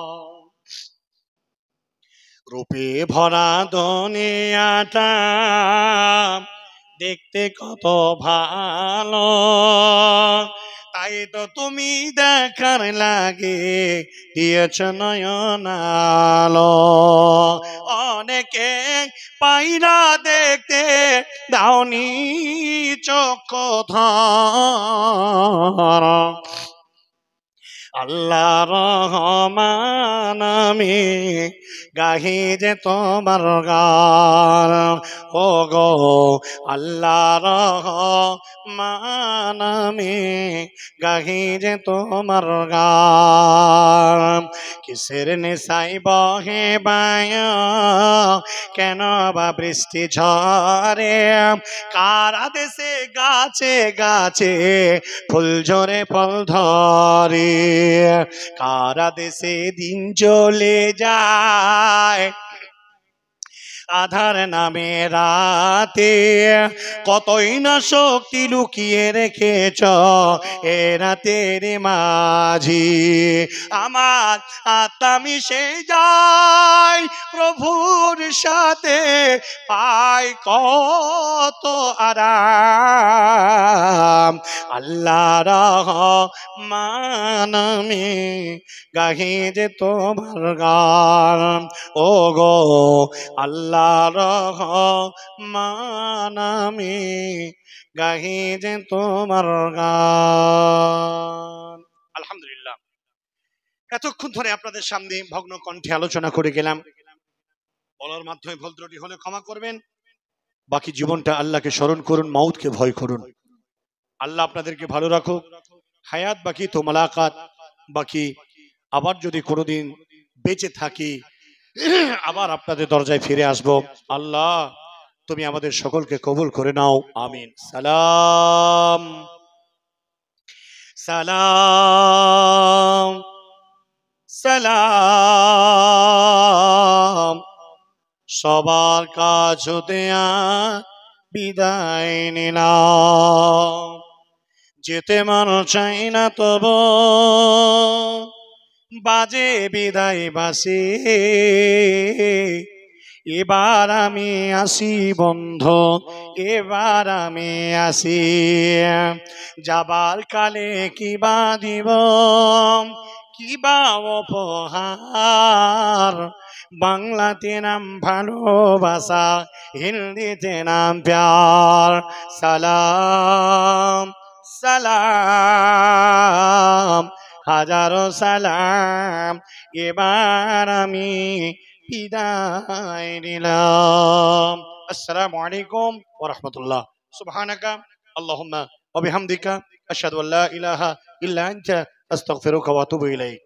রূপে ভরা দুনিয়াটা দেখতে কত ভালো, তাই তো তুমি দেখার লাগে দিয়েছ নয়ন আলো। অনেকে পাইরা দেখতে দাওনি চক্ষু ধর, আল্লাহর রহমান, আমি গাহি যে তোমার গান। ওগো আল্লাহর রহমান, আমি গাহি যে তোমার গান। কিসের নেশাই বহে বায়া, কেন বা বৃষ্টি ঝরে, কার আদেশে গাছে গাছে ফুল ঝরে ফল ধরে, কার আদেশে দিন চলে যায়, আধার নামে রাতে, কতই না শক্তি লুকিয়ে রেখেছ এ রাতের মাঝি। আমার আত্মা মিশে যায় প্রভুর সাথে, পাই কত আরাম, আল্লাহর রহমান, আমি গাহি যে তোমার গান। ও গো আল্লাহর রহমান, আমি গাহি যে তোমার গান। আলহামদুলিল্লাহ, এতক্ষণ ধরে আপনাদের সামনে ভগ্ন কণ্ঠে আলোচনা করে গেলাম। বলার মাধ্যমে ভুল ত্রুটি হলে ক্ষমা করবেন। বাকি জীবনটা আল্লাহকে স্মরণ করুন, মাউতকে ভয় করুন। আল্লাহ আপনাদেরকে ভালো রাখুক। হায়াত বাকি তো মালাকাত বাকি। আবার যদি কোনোদিন বেঁচে থাকি, আবার আপনাদের দরজায় ফিরে আসব। আল্লাহ তুমি আমাদের সকলকে কবুল করে নাও, আমিন। সালাম সালাম সালাম, সবার কাছ হতে বিদায় নিলাম। যেতে মন চাই না তব বাজে বিদায় বাসি, এবার আমি আসি বন্ধু, এবার আমি আসি। যাবার কালে কি বা দিব, কিবা উপহার, বাংলাতে নাম ভালোবাসা, হিন্দিতে নাম প্যার। সালাম সালাম হাজারো সালাম, এবার আমি বিদায় নিলাম। আসসালামু আলাইকুম ওয়া রাহমাতুল্লাহ। সুবহানাকা আল্লাহুম্মা ওয়া বিহামদিকা আশহাদু আল্লা ইলাহা ইল্লা আনতা আস্তাগফিরুকা ওয়া আতুবু ইলাইক।